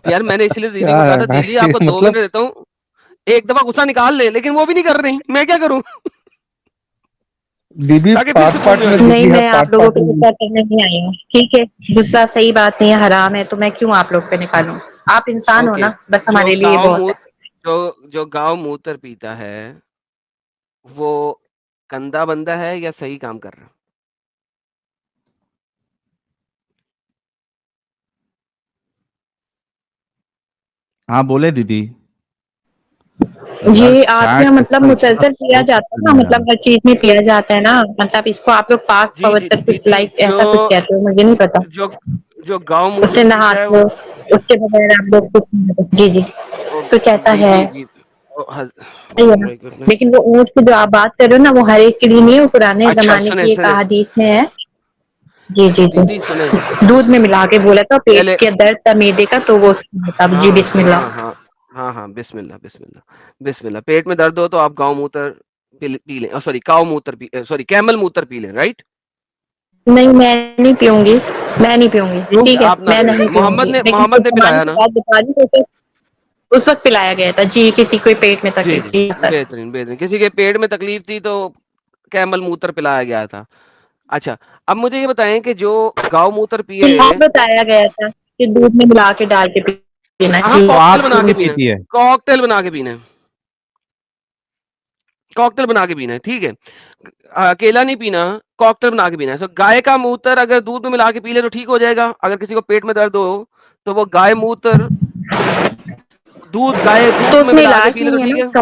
یار میں نے اسی لیے دیدی کیا کو کہا ہے تھا, دیدی آپ بھائی کو 2 مطلب منٹ دیتا ہوں, ایک دفعہ غصہ نکال لے, لیکن وہ بھی نہیں کر رہی, میں کیا کروں دیدی تاکہ پھر پارٹ سکون پارٹ میں آ میں جاؤں. نہیں, دیدی ہے میں آپ پارٹ لوگوں پارٹ پہ میں. غصہ کرنے نہیں آئی ہوں, ٹھیک ہے. غصہ صحیح بات نہیں ہے, حرام ہے, تو میں کیوں آپ لوگ پہ نکالوں. آپ انسان ہو اوکے, نا, بس جو ہمارے لیے یہ گاؤں بہت ہے. موت جو گاؤں موتر پیتا ہے وہ گندا بندہ ہے یا صحیح کام کر رہا ہے؟ ہاں بولے دیدی. جی, یار آپ کے چیٹ یہاں مطلب کا اتنا مسلسل پیا سلو جاتا ہے چل نا, رہا ہے مطلب یار. ہر چیز میں پیا جاتا ہے نا, مطلب اس کو آپ لوگ پاک جی جی پوتر کچھ دیدی, لائک ایسا کچھ کہتے ہو, مجھے نہیں پتا. جو جو گاؤں اس سے موتر پیتا ہے نہاتے ہو, اس کے بغیر آپ لوگ کچھ نہیں کرتے. جی جی, تو کیسا جی ہے, جی جی. صحیح ہے نا. لیکن وہ اونٹ کی جو آپ بات کر رہے ہو نا, وہ ہر ایک کے لیے نہیں ہے, وہ پرانے اچھا زمانے سنیں کی ایک سنیں احادیث میں ہے. جی جی جی, دیدی سنیں, دودھ میں ملا کے بولا تھا, پیٹ پہلے کے درد تھا میدے کا, تو وہ اس کا بتا. جی ہاں بسم ہاں اللہ. ہاں ہاں ہاں, بسم اللہ بسم اللہ بسم اللہ. پیٹ میں درد ہو تو آپ گاؤں موتر پی لیں, سوری کاؤ موتر سوری کیمل موتر پی لیں, رائٹ؟ نہیں, میں نہیں پیوں گی, میں نہیں پیوں گی, کیوں ٹھیک ہے, آپ نہ میں پئیں؟ نہیں پیوں گی. لیکن محمد نے زمانے پلایا کی نا. بات بتا رہی ہوں, اس وقت پلایا گیا تھا. جی, کسی کوئی پیٹ میں جی تکلیف جی, تھی سر. بہترین بہترین. کسی کے پیٹ میں تکلیف تھی تو کیمل موتر پلایا گیا تھا. اچھا, اب مجھے یہ بتائیں کہ جو گاؤں موتر پیے, بتایا گیا تھا کہ دودھ میں ملا کے ڈال کے پینا. ہاں جی, تو کاکٹیل آپ بنا کیوں کے نہیں پینا, پیتی ہے؟ کاکٹیل بنا کے پینا. कॉकटेल बना के पीना है, ठीक है, अकेला नहीं पीना, कॉकटेल बना के पीना है। तो गाय का मूत्र अगर दूध में मिला के पी ले तो ठीक हो जाएगा। अगर किसी को पेट में दर्द हो तो वो गाय मूत्र गाय तो दूध में उसमें मिला के इलाज पी ले तो नहीं है ठीक ना,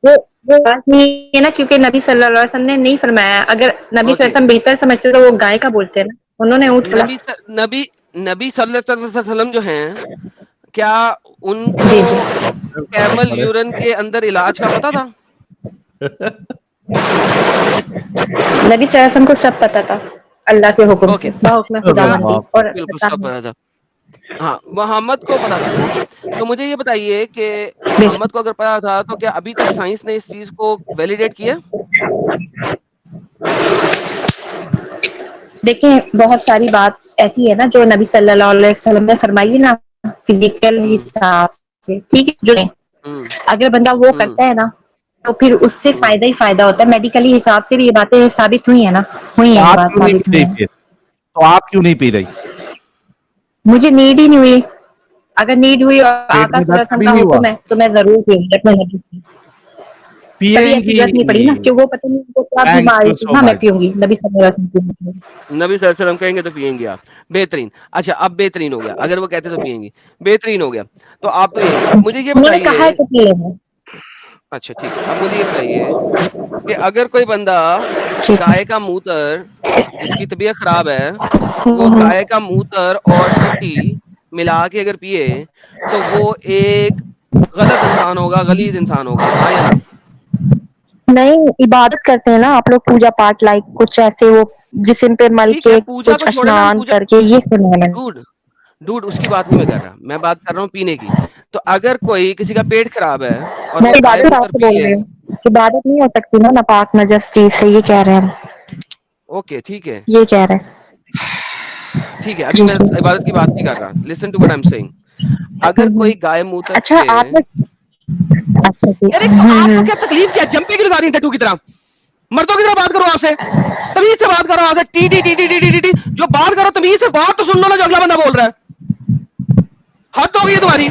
है। वो इलाज नहीं है ना, क्योंकि नबी सल्लल्लाहु अलैहि वसल्लम ने नहीं फरमाया। अगर नबी सल्लल्लाहु अलैहि वसल्लम बेहतर समझते तो वो गाय का बोलते हैं ना, उन्होंने ऊँट बोला। नबी सल्लल्लाहु अलैहि वसल्लम जो हैं, क्या उनको जी जी कैमल यूरिन के अंदर इलाज का पता था? नबी सल्लल्लाहु अलैहि वसल्लम को सब पता था अल्लाह के हुक्म से, हुक्म खुदा क्या? मंदी और बिल्कुल सब पता था। हाँ, मोहम्मद को पता था। ओके, तो मुझे ये बताइए कि मोहम्मद को अगर पता था तो क्या अभी तक साइंस ने इस चीज को वैलिडेट किया? देखिए, बहुत सारी बात ऐसी है ना जो नबी सल्लल्लाहु अलैहि वसल्लम ने फरमाई है ना, फिजिकल हिसाब से, ठीक है, जो अगर बंदा वो करता है ना तो फिर उससे फायदा ही फायदा होता है। मेडिकली हिसाब से भी ये बातें साबित हुई है ना, हुई है, ये आप बात क्यों नहीं साबित पी हुई रही है। फिर? तो आप क्यों नहीं पी रही? मुझे नीड ही नहीं हुई। अगर नीड हुई और पेट आका में दर्द सल्लल्लाहु अलैहि वसल्लम कभी का नहीं हुआ? हुक्म है तो मैं जरूर पीऊंगी। कभी ऐसी जरूरत नहीं पड़ी ना, पिएंगी। क्यों वो पता नहीं उनको क्या थैंक बीमारी यू थी। सो हाँ, मैं मच। पीऊंगी, नबी सल्लल्लाहु अलैहि वसल्लम की। नबी सल्लल्लाहु अलैहि वसल्लम कहेंगे तो पिएंगे आप। बेहतरीन। अच्छा, अब बेहतरीन हो गया, अगर वो कहते तो पिएंगी, बेहतरीन हो गया। तो आप पिएंगी। अब मुझे ये उन्होंने कहा है बताइए, कि पी लेना। अच्छा ठीक है, अब मुझे ये बताइए कि अगर कोई बंदा गाय का मूत्र, जिसकी तबीयत खराब है, वो गाय का मूत्र और टट्टी मिला के अगर पिए तो वो एक गलत इंसान होगा, गलीज इंसान होगा, हाँ या ना? नहीं, इबादत करते हैं ना आप लोग, पूजा पाठ, लाइक कुछ ऐसे वो जिस्म पे मल ठीक है, के पूजा कुछ को छोड़े ना, हम स्नान पूजा, करके, ये सुना है मैंने। डूड डूड उसकी बात नहीं मैं कर रहा, मैं बात कर रहा हूँ पीने की। तो अगर कोई किसी का पेट खराब है और मैं वो गाय इबादत मूत्र आपसे पी बोल ले, रही हूँ, इबादत नहीं हो सकती ना नापाक नजस चीज से, ये कह रहे हैं हम, ओके ठीक है, ये कह रहे हैं। ठीक है, अभी जी मैं जी। इबादत की बात नहीं कर रहा, listen to what I am saying. अगर कोई गाय मूत्र अच्छा पिए, आपने, अच्छा जी, यार एक तो आपको क्या तकलीफ, क्या जंपे की लगा दी टट्टू की तरह? मर्दों की तरह बात करो, आपसे तमीज से बात करो, आपसे T T T T T T T जो बात करो तमीज से बात तो सुन लो ना, जो अगला बंदा बोल रहा है। हद हो गई है तुम्हारी,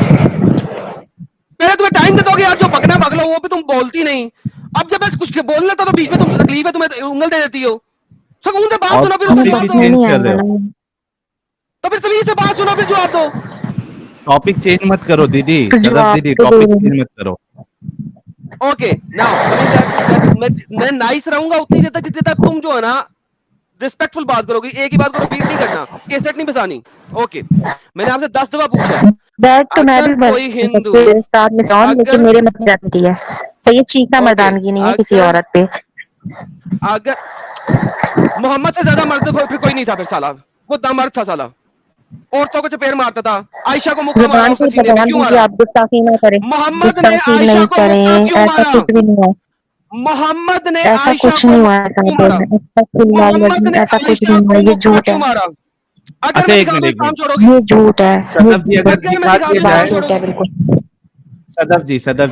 पहले तुम्हें टाइम दे दोगे यार, जो बकना बक लो, वो भी तुम बोलती नहीं। अब जब मैं कुछ बोल लेता तो बीच में तुम तकलीफ है, तुम्हें उंगल दे देती हो। सुकून से बात और सुनो, फिर उसका टॉपिक जवाब भी दो। चेंज कर रहे हो। तो फिर तमीज से बात सुनो, फिर जवाब दो। टॉपिक चेंज मत करो दीदी, तो सदफ जवाब दीदी, तो टॉपिक दे चेंज मत करो। Okay, now coming back to that, मैं नाइस रहूंगा उतनी देर तक जितने तक तुम जो है ना रिस्पेक्टफुल बात करोगी। एक ही बात को रिपीट नहीं करना, केसेट नहीं बजानी। ओके, मैंने आपसे 10 दफा पूछा है, बैठ तो मैं अगर भी कोई हिंदू, साथ में सॉन्ग, लेकिन अगर मेरे मर्दानगी है, तो ये चीखना ओके, मर्दानगी नहीं है किसी अगर औरत पे। अगर मोहम्मद से ज्यादा मर्द फिर कोई नहीं था, फिर साला वो दमर्द था साला, औरतों को चपेट मारता था, आयशा को मुक्का मारा जुबान उसने से सीने पे, भगवान क्यों दीजिए, मारा? आप गुस्ताखी ना करें, मोहम्मद ने गुस्ताखी आयशा नहीं को मुक्का करें, क्यों ऐसा मारा? कुछ भी नहीं है, मोहम्मद ने ऐसा आयशा कुछ को नहीं हुआ है, मुक्का क्यों मारा? मोहम्मद ने ऐसा कुछ आयशा नहीं हुआ, को ये मुक्का झूठ क्यों है, मारा? अगर अच्छा मैं एक दिखा मिनट, दूं एक इस्लाम मिनट, छोड़ोगी? ये झूठ है, सदफ जी अगर अगर मैं दिखा दिखा दिया दूं बात इस्लाम जाए, झूठ है छोड़ोगी? बिल्कुल। सदफ जी अगर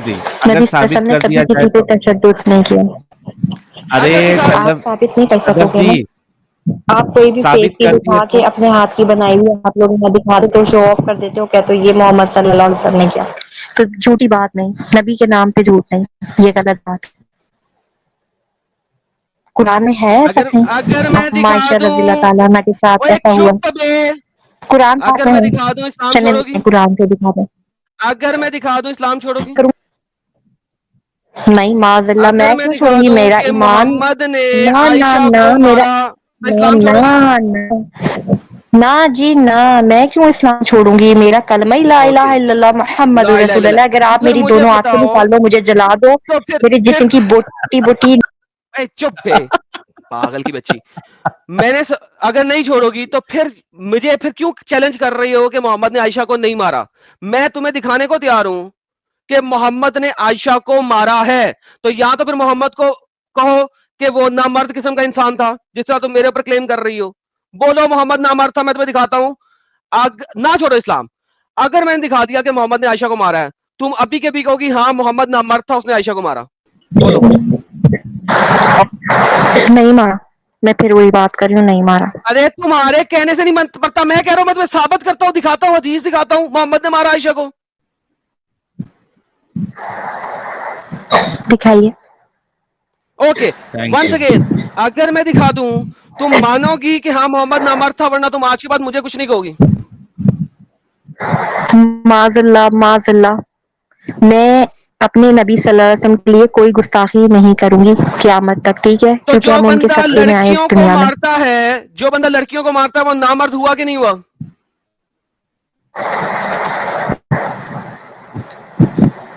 नबी साबित वसल्लम ने कर कभी दिया जाए किसी पे तो? तशद्दुद नहीं किया। अरे अगर दिखा, आप सदफ, साबित नहीं कर सदफ सकोगे जी ना, आप कोई भी फेक साबित चीज कर दिया उठा के तो? अपने हाथ की बनाई हुई आप लोग ना दिखा देते हो, शो ऑफ कर देते हो, क्या तो ये मोहम्मद सल्लल्लाहु अलैहि वसल्लम ने किया, तो झूठी बात नहीं, नबी के नाम पे झूठ नहीं, ये गलत बात है। कुरान में है ऐसा अगर कहीं? अगर मैं अम्मा दिखा आयशा दूं, रज़ी अल्लाह ताला अन्हा के साथ ओए ऐसा हुआ, चुप बे, कुरान पाक अगर में मैं है, दिखा दूं इस्लाम चले छोड़ोगी? कुरान से दिखा दे। अगर मैं दिखा दूं इस्लाम छोड़ोगी? नहीं, माज़अल्लाह, अगर मैं मैं क्यों दिखा छोड़ूंगी, दूं मेरा कि ईमान, मोहम्मद ने ना ना आयशा ना को मेरा, मारा, मैं ना इस्लाम छोड़ोगी? ना ना ना जी ना, मैं क्यों इस्लाम छोड़ूंगी, मेरा कलमा ही ला ओके, इलाहा इल्लल्लाह मुहम्मद ला इलाहा रसूलुल्लाह। इल्लल्लाह। अगर तो आप फिर मेरी मुझे दोनों आंखें बताओ, निकाल दो, मुझे जला दो, तो मेरे जिस्म की बोटी बोटी। ए चुप बे, पागल की बच्ची। अगर नहीं छोड़ोगी तो फिर मुझे फिर क्यों चैलेंज कर रही हो कि मोहम्मद ने आयशा को नहीं मारा? मैं तुम्हें दिखाने को तैयार हूं कि मोहम्मद ने आयशा को मारा है। तो या तो फिर मोहम्मद को कहो कि वो नामर्द किस्म का इंसान था, जिस तरह तुम मेरे ऊपर क्लेम कर रही हो, बोलो मोहम्मद नामर्द था, मैं तुम्हें दिखाता हूं। ना छोड़ो इस्लाम। अगर मैंने दिखा दिया कि मोहम्मद ने आयशा को मारा है, तुम अभी के भी कहोगी हाँ मोहम्मद नामर्द था, उसने आयशा को मारा? बोलो। नहीं मारा, मैं फिर वही बात कर रही हूँ, नहीं मारा। अरे तुम्हारे कहने से नहीं पड़ता, मैं कह रहा हूं, मैं तुम्हें साबित करता हूं, दिखाता हूं, हदीस दिखाता हूं, मोहम्मद ने मारा आयशा को। दिखाइए। Okay, Thank once you. Again, अगर मैं दिखा दूं तुम मानोगी कि हाँ मोहम्मद नामर्द था, वरना तुम आज के बाद मुझे कुछ नहीं कहोगी। माज़ल्लाह, मैं अपने नबी सल्लल्लाहु अलैहि वसल्लम के लिए कोई गुस्ताखी नहीं करूंगी क़यामत तक, ठीक है, तो क्योंकि जो हम उनके बंदा सदक़े में आए इस लड़कियों को दुनिया में। मारता है, जो बंदा लड़कियों को मारता है, वो नामर्द हुआ कि नहीं हुआ?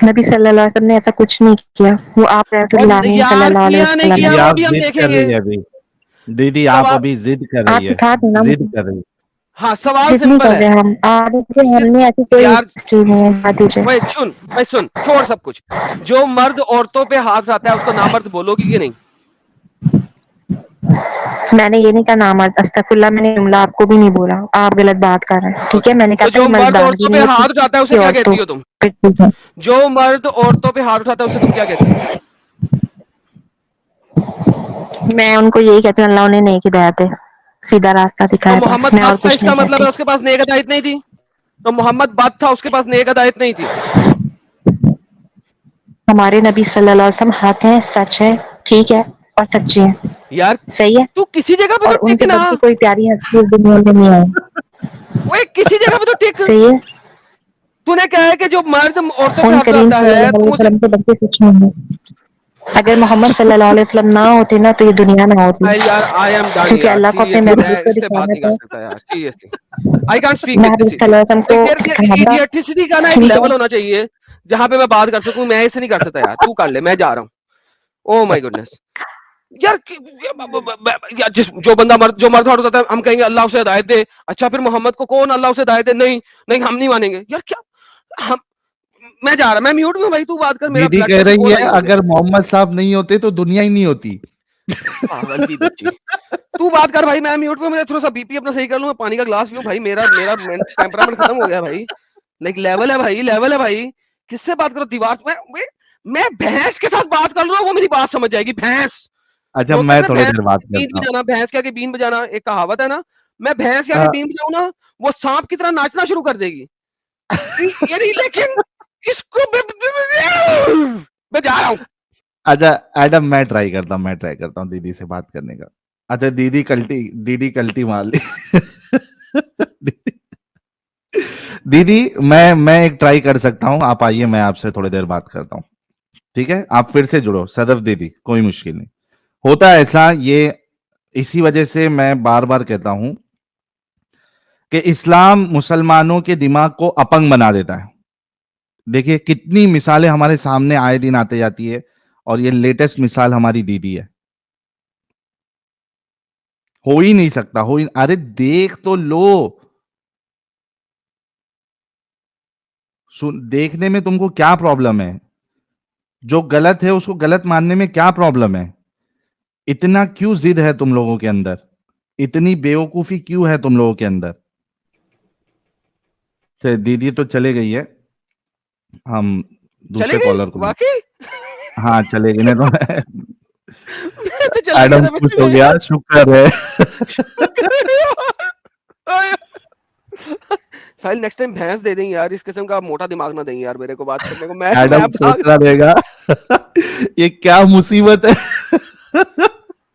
नबी सल्लल्लाहु अलैहि वसल्लम ने ऐसा कुछ नहीं किया, वो आप रहमतुल्लिल और आलमीन यार सल्लल्लाहु अलैहि किया नहीं वसल्लम किया है। दीदी वो आप भी हम जिद कर देखेंगे। रही है अभी, दीदी आप सवाल, अभी जिद कर आप रही है, सिखा देना जिद मुझे, कर रही है। हाँ सवाल जिद नहीं सिंपल कर है। रहे हम, आप देखिए हमने ऐसी कोई यार हिस्ट्री नहीं है, बता दीजिए। भाई सुन, छोड़ सब कुछ। जो मर्द औरतों पे हाथ उठाता है उसको नामर्द बोलोगी कि नहीं? मैंने ये नहीं कहा नामर्द, अस्तगफिरुल्लाह, मैंने जुमला आपको भी नहीं बोला, आप गलत बात कर रहे हैं, ठीक है। मैंने कहा तो था जो ये मर्द मर्दानगी औरतों पे नहीं हाथ होती उठाता है उसे कि क्या औरतों कहती हो तुम? पे, ठीक है। जो मर्द औरतों पे हाथ उठाता है उसे तुम क्या कहती हो? मैं उनको यही कहती हूँ अल्लाह उन्हें नेक हिदायत दे, सीधा रास्ता तो दिखाए, बस मोहम्मद मैं और बद था, कुछ नहीं इसका मतलब कहती। है उसके पास नेक हिदायत नहीं थी? तो मोहम्मद बद था, उसके पास नेक हिदायत नहीं थी? हमारे नबी सल्लल्लाहु अलैहि वसल्लम हक है, सच है, ठीक है, और सच्चे हैं, यार सही है, तू किसी जगह पे और तो टिक उनसे ना। बढ़ के कोई प्यारी हस्ती इस दुनिया में नहीं आई, ओए किसी जगह पे तो टिक। सही है। तूने कहा है कि जो मर्द औरतों पे उन हाथ करीम उठाता है सल्लल्लाहु अलैहि तुम उसे, वसल्लम से बढ़ के कुछ नहीं है। अगर मोहम्मद सल्लल्लाहु अलैहि वसल्लम ना होते ना तो ये दुनिया ना होती, अरे यार आई एम डन क्योंकि यार, अल्लाह को अपने सीरियसली महबूब मैं को इससे बात दिखाना नहीं कर था, सकता यार, seriously I can't speak with Mehboob this. सल्लल्लाहु अलैहि वसल्लम को कहा, इडियटिसिटी का ना एक ठीक है। लेवल होना चाहिए जहां पे मैं बात कर सकूं। मैं ऐसे नहीं कर सकता यार, तू कर ले, मैं जा रहा हूं। ओह माय गुडनेस यार यार जो बंदा जो मर्द हाथ उठाता है हम कहेंगे अल्लाह उसे हिदायत दे। अच्छा फिर मोहम्मद को कौन अल्लाह उसे हिदायत दे? नहीं नहीं हम नहीं मानेंगे यार। क्या हम, मैं जा रहा, मैं म्यूट में हूं भाई, तू बात कर, मेरा दीदी ब्लड कह प्रेशर रही बहुत है हाई हो गया। अगर मोहम्मद साहब नहीं होते तो दुनिया ही नहीं होती। पागल की बच्ची, तू बात कर भाई, मैं म्यूट में, मैं थोड़ा सा बीपी अपना सही कर लूं, मैं पानी का ग्लास पीऊं भाई, मेरा मेरा टेम्परामेंट खत्म हो गया भाई। लाइक लेवल है भाई, लेवल है भाई। किससे बात करो? दीवार मैं भैंस के साथ बात कर लूं वो मेरी बात समझ जाएगी। भैंस अच्छा जो मैं कहते हैं थोड़ी भैंस देर बात बीन करता हूँ। बजाना, भैंस के आगे बीन बजाना एक कहावत है ना। मैं भैंस के अ, आगे बीन बजाऊं ना, वो सांप की तरह नाचना शुरू कर देगी। यानी लेकिन इसको मैं जा रहा हूं। अच्छा एडम मैं ट्राई करता हूँ दीदी से बात करने का। अच्छा दीदी कल्टी मार ली। दीदी मैं एक ट्राई कर सकता हूँ, आप आइए मैं आपसे थोड़ी देर बात करता हूँ, ठीक है? आप फिर से जुड़ो सदफ दीदी, कोई मुश्किल नहीं। होता है ऐसा, ये इसी वजह से मैं बार बार कहता हूं कि इस्लाम मुसलमानों के दिमाग को अपंग बना देता है। देखिए कितनी मिसालें हमारे सामने आए दिन आते जाती है, और ये लेटेस्ट मिसाल हमारी दीदी है। हो ही नहीं सकता, अरे देख तो लो, देखने में तुमको क्या प्रॉब्लम है? जो गलत है उसको गलत मानने में क्या प्रॉब्लम है? इतना क्यों जिद है तुम लोगों के अंदर? इतनी बेवकूफी क्यों है तुम लोगों के अंदर? दीदी तो चले गई है, हम दूसरे चले गई कॉलर को वाकई। हाँ चलेगी, नहीं तो मैं तो चला गया एडम था खुश हो मैं। गया, शुक्र है। साहिल नेक्स्ट टाइम भैंस दे देंगे यार, इस किस्म का मोटा दिमाग ना देंगे यार मेरे को बात करने को। मैं एडम सोच भाग रहा रहेगा ये क्या मुसीबत है।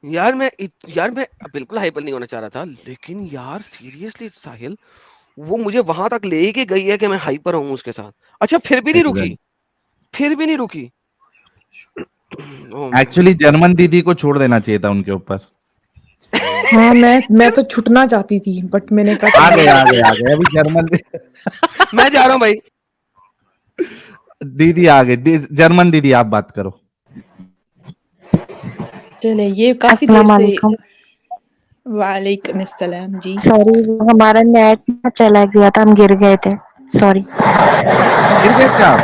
यार मैं बिल्कुल हाइपर नहीं होना चाह रहा था, लेकिन यार सीरियसली साहिल वो मुझे वहां तक ले के गई है कि मैं हाइपर हूं उसके साथ। अच्छा फिर भी नहीं रुकी, फिर भी नहीं रुकी। एक्चुअली जर्मन दीदी को छोड़ देना चाहिए था उनके ऊपर। हाँ मैं तो छुटना चाहती थी बट मैंने कहा आ गए अभी जर्मन मैं जा रहा हूँ भाई। दीदी आ गई, जर्मन दीदी आप बात करो। चले ये काफी देर अस्सलाम से। वालेकुम। वालेकुम अस्सलाम जी। सॉरी हमारा नेट चला गया था, हम गिर गए थे, सॉरी। गिर गए थे आप?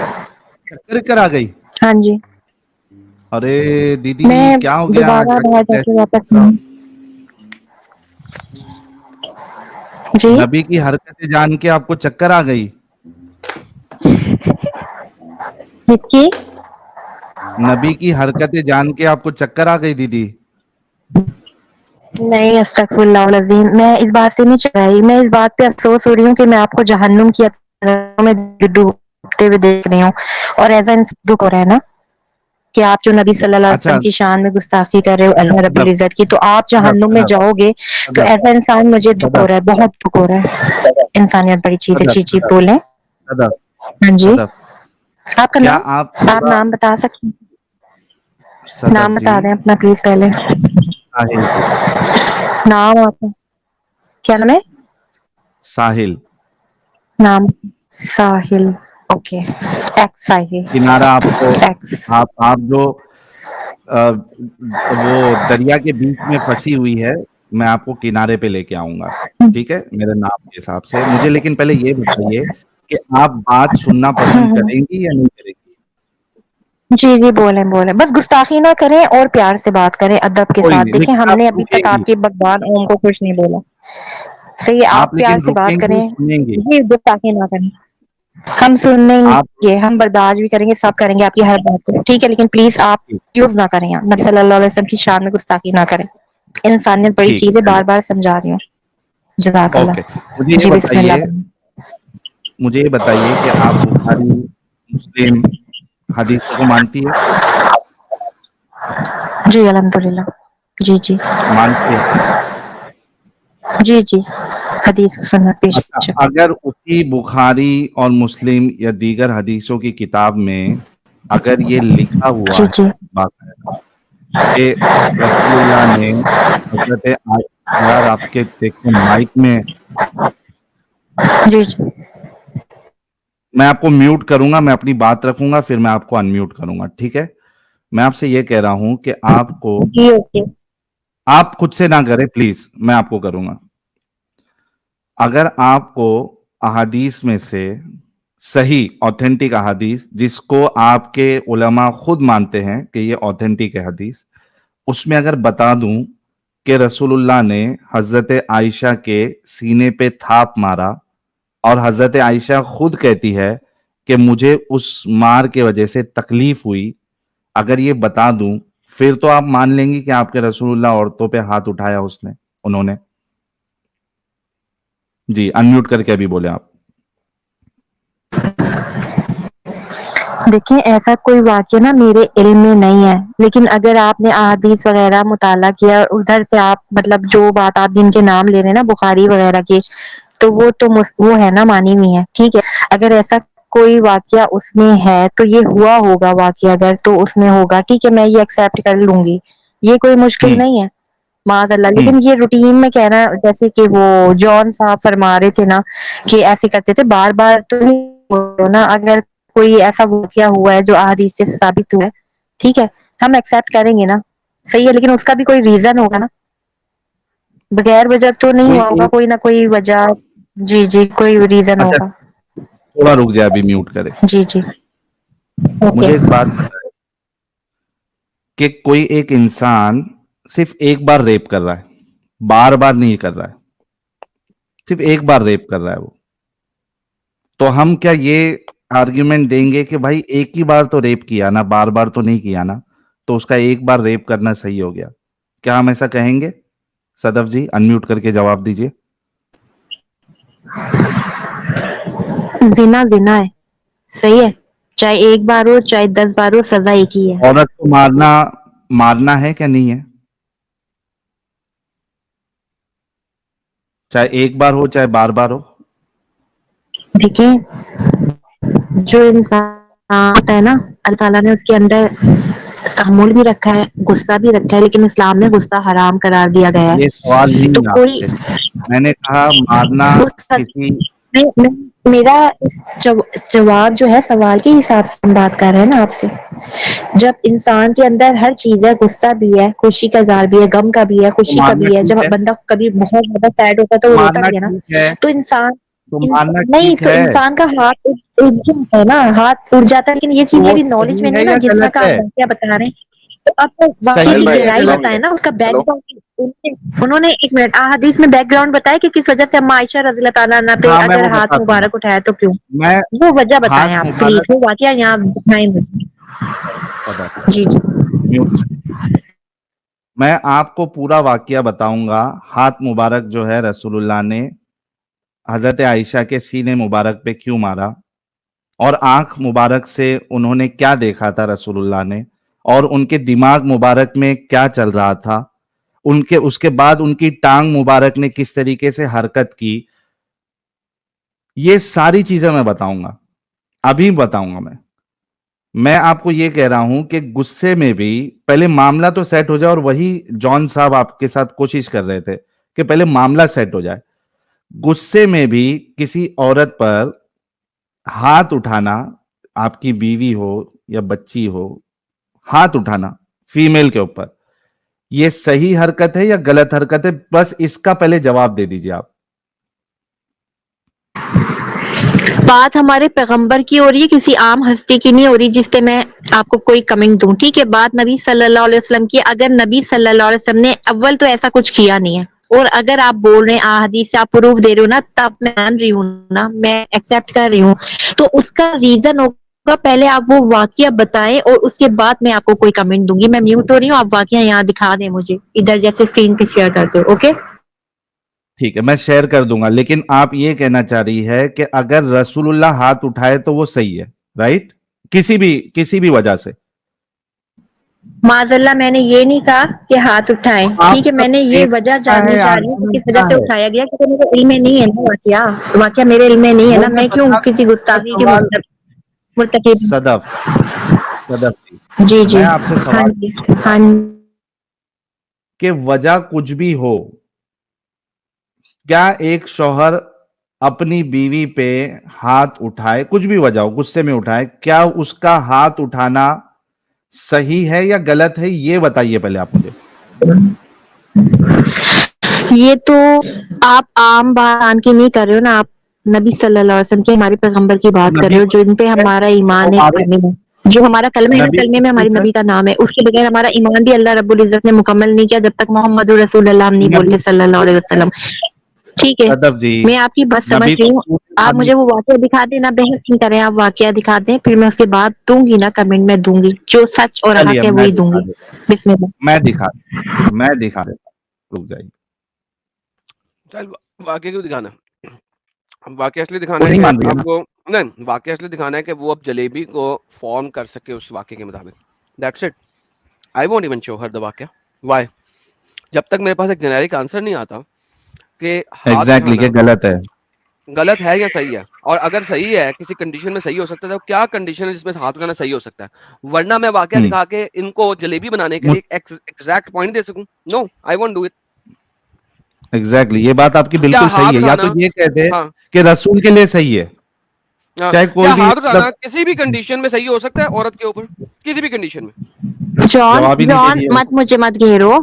चक्कर कर आ गई? हाँ जी, अरे दीदी मैं क्या हो गया? दोबारा बाहर जाके वापस नहीं। जी नबी की हरकतें जान के आपको चक्कर आ गई? किसकी? नबी की हरकतें जान के आपको चक्कर आ गई दीदी? नहीं, अस्तगफुरुल्लाह अज़ीम, मैं इस बात से नहीं चिढ़ाई, मैं इस बात पे अफसोस हो रही हूँ कि मैं आपको जहन्नुम की अथाह में डूबते हुए देख रही हूँ, और ऐसा दुख हो रहा है ना। کہ آپ جو نبی صلی اللہ علیہ وسلم کی شان میں گستاخی کر رہے ہو اللہ رب العزت کی، تو آپ جہنم میں جاؤ گے. تو ایسا انسان مجھے دکھ ہو رہا ہے، بہت دکھ ہو رہا ہے. انسانیت بڑی چیز ہے. جی بولیں. صدف ہاں جی، صدف آپ کا کیا نام، آپ آپ نام بتا سکتے ہیں؟ صدف نام جی بتا دیں اپنا پلیز پہلے. ساحل جی نام آپ کا کیا نام ہے؟ ساحل نام ساحل. اوکے، ایکس ساحل. کنارہ آپ کو ایکس. آپ جو وہ دریا کے بیچ میں پھنسی ہوئی ہے، میں آپ کو کنارے پہ لے کے آؤں گا، ٹھیک ہے، میرے نام کے حساب سے. مجھے لیکن پہلے یہ بتائیے کہ آپ بات سننا پسند کریں گی یا نہیں کریں گی؟ جی جی بولیں بولیں، بس گستاخی نہ کریں اور پیار سے بات کریں ادب کے کوئی ساتھ. نہیں، دیکھیں لیکن ہم آپ نے ابھی رکیں تک گی، آپ کے بھگوان اوم کو کچھ نہیں بولا. صحیح ہے، آپ پیار لیکن سے رکیں بات گی، کریں. سنیں گی جی گستاخی نہ کریں، ہم سنیں آپ. گے، ہم برداشت بھی کریں گے، سب کریں گے آپ کی ہر بات کو، ٹھیک ہے. لیکن پلیز آپ یوز نہ کریں، نبی صلی اللہ علیہ وسلم کی شان میں گستاخی نہ کریں. انسانیت بڑی ٹھیک چیز ہے، ہے، بار بار سمجھا رہی ہوں. جزاک اوکے. اللہ. جی بسم اللہ. مجھے یہ بتائیے کہ آپ بخاری مسلم حدیثوں کو مانتی ہے؟ جی الحمدللہ. جی جی مانتی ہے؟ جی جی، حدیث سنت پیش. اچھا، اگر اسی بخاری اور مسلم یا دیگر حدیثوں کی کتاب میں اگر یہ لکھا ہوا جی جی ہے باقاعدہ کہ رسول اللہ نے حضرت یار آپ کے دیکھیں مائک میں، جی جی میں آپ کو میوٹ کروں گا، میں اپنی بات رکھوں گا، پھر میں آپ کو انمیوٹ کروں گا، ٹھیک ہے. میں آپ سے یہ کہہ رہا ہوں کہ آپ کو، جی اوکے. آپ خود سے نہ کریں پلیز، میں آپ کو کروں گا. اگر آپ کو احادیث میں سے صحیح آتھینٹک احادیث جس کو آپ کے علماء خود مانتے ہیں کہ یہ آتھینٹک ہے حدیث، اس میں اگر بتا دوں کہ رسول اللہ نے حضرت عائشہ کے سینے پہ تھاپ مارا اور حضرت عائشہ خود کہتی ہے کہ مجھے اس مار کے وجہ سے تکلیف ہوئی، اگر یہ بتا دوں پھر تو آپ مان لیں گی کہ آپ کے رسول اللہ عورتوں پہ ہاتھ اٹھایا انہوں نے. جی انمیوٹ کر کے ابھی بولے آپ. دیکھیں ایسا کوئی واقعہ نا میرے علم میں نہیں ہے، لیکن اگر آپ نے احادیث وغیرہ مطالعہ کیا ادھر سے آپ مطلب جو بات آپ جن کے نام لے رہے ہیں نا بخاری وغیرہ کے، تو وہ ہے نا مانی ہوئی ہے، ٹھیک ہے. اگر ایسا کوئی واقعہ اس میں ہے تو یہ ہوا ہوگا واقعہ، اگر تو اس میں ہوگا ٹھیک ہے، میں یہ ایکسپٹ کر لوں گی، یہ کوئی مشکل نہیں ہے معاذ اللہ. لیکن یہ روٹین میں کہنا جیسے کہ وہ جان صاحب فرما رہے تھے نا کہ ایسے کرتے تھے، بار بار تو نہیں نا. اگر کوئی ایسا واقعہ ہوا ہے جو احادیث سے ثابت ہوا ہے، ٹھیک ہے، ہم ایکسپٹ کریں گے نا، صحیح ہے. لیکن اس کا بھی کوئی ریزن ہوگا نا، بغیر وجہ تو نہیں کوئی ہوا ہوگا، ایک، کوئی نہ کوئی وجہ. جی جی کوئی ریزن اچھا ہوگا. تھوڑا رک جائے ابھی میوٹ کرے. جی جی اوکے. مجھے ایک بات بتائے کہ کوئی ایک انسان صرف ایک بار ریپ کر رہا ہے، بار بار نہیں کر رہا ہے، صرف ایک بار ریپ کر رہا ہے وہ، تو ہم کیا یہ آرگیومنٹ دیں گے کہ بھائی ایک ہی بار تو ریپ کیا نا، بار بار تو نہیں کیا نا، تو اس کا ایک بار ریپ کرنا صحیح ہو گیا؟ کیا ہم ایسا کہیں گے؟ صدف جی انمیوٹ کر کے جواب دیجئے. زنا زنا ہے، صحیح ہے، چاہے ایک بار ہو چاہے 10 بار ہو، سزا ایک ہی ہے. عورت کو مارنا ہے کیا نہیں ہے؟ چاہے ایک بار ہو چاہے بار بار ہو. دیکھیں جو انسان ہوتا ہے نا، اللہ تعالیٰ نے اس کے اندر تحمل بھی رکھا ہے، غصہ بھی رکھا ہے، لیکن اسلام میں غصہ حرام قرار دیا گیا یہ ہے. سوال تو نہیں آپ کوئی سے، میں نے کہا مارنا کسی. میرا جواب جو ہے سوال کے حساب سے ہم بات کر رہے ہیں نا آپ سے. جب انسان کے اندر ہر چیز ہے، غصہ بھی ہے، خوشی کا اظہار بھی ہے، غم کا بھی ہے، تو خوشی کا مارنا بھی ہے، ٹھیک جب بندہ کبھی بہت زیادہ سیڈ ہوتا ہے تو وہ روتا مارنا بھی ہے نا. ٹھیک ہے، تو انسان تو مارنا نہیں ٹھیک تو ہے، انسان کا ہاتھ اڑ جاتا ہے نا، ہاتھ اڑ جاتا ہے. لیکن یہ تو چیز وہ میری نالج میں صحیح نہیں ہے ہے نا یا جس طرح غلط کا ہے؟ آپ واقعہ بتا رہے ہیں. تو آپ کو واقعے صحیح کی ہے یا گہرائی غلط بتائیں ہے؟ نا، اس کا بیک گراؤنڈ. انہوں نے ایک منٹ حدیث میں بیک گراؤنڈ بتایا کہ کس وجہ سے اما عائشہ رضی اللہ تعالیٰ عنہ پہ ہاں میں اگر وہ ہاتھ بتاتا ہوں، مبارک اٹھایا تو کیوں، میں وہ وجہ ہاتھ بتائیں آپ پلیز، مبارک. وہ واقعہ یہاں بتائیں مجھے. صدف جی جی میوٹ. میں آپ کو پورا واقعہ بتاؤں گا. ہاتھ مبارک جو ہے رسول اللہ نے حضرت عائشہ کے سینے مبارک پہ کیوں مارا، اور آنکھ مبارک سے انہوں نے کیا دیکھا تھا رسول اللہ نے، اور ان کے دماغ مبارک میں کیا چل رہا تھا, اس کے بعد ان کی ٹانگ مبارک نے کس طریقے سے حرکت کی, یہ ساری چیزیں میں بتاؤں گا, ابھی بتاؤں گا. میں آپ کو یہ کہہ رہا ہوں کہ غصے میں بھی پہلے معاملہ تو سیٹ ہو جائے, اور وہی جان صاحب آپ کے ساتھ کوشش کر رہے تھے کہ پہلے معاملہ سیٹ ہو جائے. غصے میں بھی کسی عورت پر ہاتھ اٹھانا, آپ کی بیوی ہو یا بچی ہو, ہاتھ اٹھانا فیمیل کے اوپر, یہ صحیح حرکت ہے یا غلط حرکت ہے؟ بس اس کا پہلے جواب دے دیجیے آپ. بات ہمارے پیغمبر کی ہو رہی ہے, کسی عام ہستی کی نہیں ہو رہی جس پہ میں آپ کو کوئی کمنٹ دوں. ٹھیک ہے, بات نبی صلی اللہ علیہ وسلم کی. اگر نبی صلی اللہ علیہ وسلم نے اول تو ایسا کچھ کیا نہیں ہے, اور اگر آپ بول رہے ہیں حدیث سے آپ پروف دے رہے ہو نا, تب میں مان رہی ہوں نا, میں ایکسپٹ کر رہی ہوں. تو اس کا ریزن ہوگا, پہلے آپ وہ واقعہ بتائیں اور اس کے بعد میں آپ کو کوئی کمنٹ دوں گی. میں میوٹ ہو رہی ہوں, آپ واقعہ یہاں دکھا دیں مجھے, ادھر جیسے اسکرین پہ شیئر کرتے ہو. اوکے ٹھیک ہے, میں شیئر کر دوں گا, لیکن آپ یہ کہنا چاہ رہی ہے کہ اگر رسول اللہ ہاتھ اٹھائے تو وہ صحیح ہے, رائٹ؟ کسی بھی وجہ سے. معاذ اللہ, میں نے یہ نہیں کہا کہ ہاتھ اٹھائیں. آپ ٹھیک ہے, کا میں نے یہ وجہ کیا جاننی ہے, چاہ رہی ہوں کہ آرگومنٹ کس وجہ کیا سے ہے؟ اٹھایا گیا, کیونکہ میرے علم میں نہیں ہے نا واقعہ میرے علم میں نہیں ہے نا, میں کیوں کسی گستاخی کے سوال مرتکب. صدف جی, جی جی, میں آپ سے ہاں سوال جی ہاں کہ وجہ کچھ بھی ہو, کیا ایک شوہر اپنی بیوی پہ ہاتھ اٹھائے, کچھ بھی وجہ ہو, غصے میں اٹھائے, کیا اس کا ہاتھ اٹھانا صحیح ہے یا غلط ہے, یہ بتائیے پہلے آپ مجھے. یہ تو آپ عام بات آن کے نہیں کر رہے ہو نا, آپ نبی صلی اللہ علیہ وسلم کے, ہمارے پیغمبر کی بات کر رہے نبی ہو, جو ان پہ ہمارا ایمان ہے, کلمے میں جو ہمارا کلمہ ہے نا, کلمے میں ہماری نبی کا نام ہے, اس کے بغیر ہمارا ایمان بھی اللہ رب العزت نے مکمل نہیں کیا جب تک محمد رسول اللہ ہم نہیں بولتے صلی اللہ علیہ وسلم. ٹھیک ہے, صدف جی, میں آپ کی بات سمجھ نبی رہی کو ہوں. آپ مجھے وہ واقعہ دکھا دیں نا, بحث نہیں کریں, آپ واقعہ دکھا دیں, پھر میں اس کے بعد دوں گی نا کمنٹ, میں دوں گی جو سچ اور چلیے حق ہے میں وہی دوں دکھا گی. دیتا بسم اللہ. میں دکھا دیتا, رک جائیے. چل واقعہ کیوں دکھانا, واقعہ اس لیے دکھانا وہ ہے نہیں کہ مان رہی ہے اب نا. وہ نہیں, واقعہ اس لیے دکھانا ہے کہ وہ اب جلیبی کو فارم کر سکے اس واقعے کے مطابق. That's it. I won't even show her the واقعہ. وائی؟ جب تک میرے پاس ایک جنیرک آنسر نہیں آتا کہ ہاتھ ایگزیکٹلی اٹھانا کہ غلط ہے. غلط ہے یا صحیح ہے, اور اگر صحیح ہے, کسی کنڈیشن میں صحیح ہو سکتا ہے, تو کیا کنڈیشن ہے جس میں ہاتھ اٹھانا صحیح ہو سکتا ہے؟ ورنہ میں واقعہ ہم، دکھا کے ان کو جلیبی بنانے کے لیے ایگزیکٹ پوائنٹ دے سکوں. No, I won't do it. Exactly, یہ بات آپ کی کیا بالکل صحیح ہاتھ ہے. یا تو اٹھانا, یہ کہہ دے ہاں کہ رسول کے لیے صحیح ہے, چاہے کیا کوئی بھی ہاتھ اٹھانا مطلب کسی بھی کنڈیشن میں صحیح ہو سکتا ہے عورت کے اوپر, کسی بھی کنڈیشن میں؟ جواب ہی نہیں دے دیے. مجھے مت گھیرو,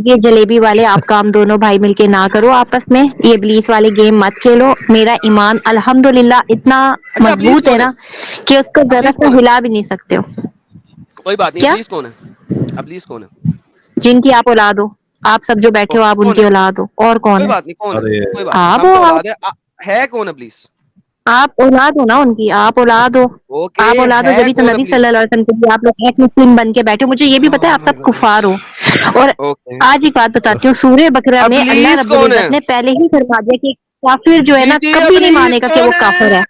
یہ جلیبی والے آپ کام دونوں بھائی مل کے نہ کرو آپس میں, یہ ابلیس والے گیم مت کھیلو. میرا ایمان الحمدللہ اتنا اچھا ابلیس مضبوط ہے کون نا کہ اس کو ذرا ابلیس سا کون ہے؟ ہلا بھی نہیں سکتے ہو. کوئی بات نہیں, کیا ابلیس کون ہے؟ ابلیس کون ہے؟ جن کی آپ اولاد ہو, آپ سب جو بیٹھے ہو آپ ان کون کی ہے؟ اولاد ہو, اور کون کوئی ہے؟ بات نہیں, کون ہے؟ ارے کوئی بات نہیں, آپ ہم ہو, تو اولاد ہے کون ابلیس؟ آپ اولاد ہو نا ان کی, آپ اولاد ہو, اوکے, آپ اولاد ہو, ہے جبھی تو کون نبی ابلیس؟ صلی اللہ علیہ وسلم کے لیے آپ لوگ ایک مسلم بن کے بیٹھے ہو. مجھے یہ بھی پتا ہے آپ سب کفار ہو. اور اوکے, آج ایک بات بتاتی ہوں, سورہ بقرہ میں اللہ ابلیس رب کون ہے؟ العزت نے پہلے ہی فرما دیا کہ کافر جو ہے نا دیدی کبھی نہیں مانے ابلیس گا کہ وہ کون کافر ہے؟ ہے.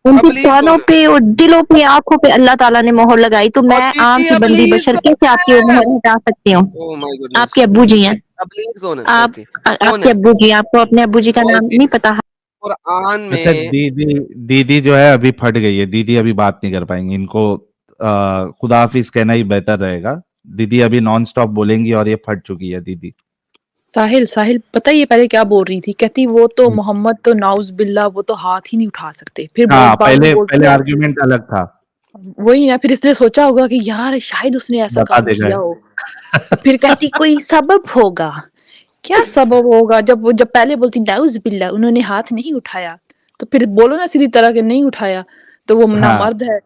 ان کی ابلیس کانوں کون ہے؟ پہ اور دلوں پہ آنکھوں پہ اللہ تعالیٰ نے مہر لگائی. تو اور میں عام دیدی سی بندی ابلیس بشر کیسے آپ کی وہ کون ہے؟ مہر ہٹا سکتی ہوں؟ او مائی آپ گڈنس, کے ابو جی ہیں, ابلیس کون ہے؟ آپ اوکے, آپ کون کے ہے؟ ابو جی, آپ کو اپنے ابو جی کا نام اوکے, نہیں پتا؟ قرآن اچھا, میں دیدی جو ہے ابھی پھٹ گئی ہے, دیدی ابھی بات نہیں کر پائیں گی. ان کو خدا حافظ کہنا ہی بہتر رہے گا. دیدی ابھی نان سٹاپ بولیں گی, اور یہ پھٹ چکی ہے دیدی. ساحل پتہ یہ پہلے کیا بول رہی تھی, کہتی وہ تو محمد تو ناؤز باللہ وہ تو ہاتھ ہی نہیں اٹھا سکتے. پھر ہاں, بعد میں بولتی پہلے ہے آرگیومنٹ الگ تھا. وہی نا, پھر اس نے سوچا ہوگا کہ یار شاید اس نے ایسا بتا کام دے گا. کیا ہو. پھر کہتی کوئی سبب ہوگا. کیا سبب ہوگا؟ جب پہلے بولتی ناؤز باللہ انہوں نے ہاتھ نہیں اٹھایا, تو پھر بولو نا سیدھی طرح کہ نہیں اٹھایا, تو وہ ہاں, نامرد ہے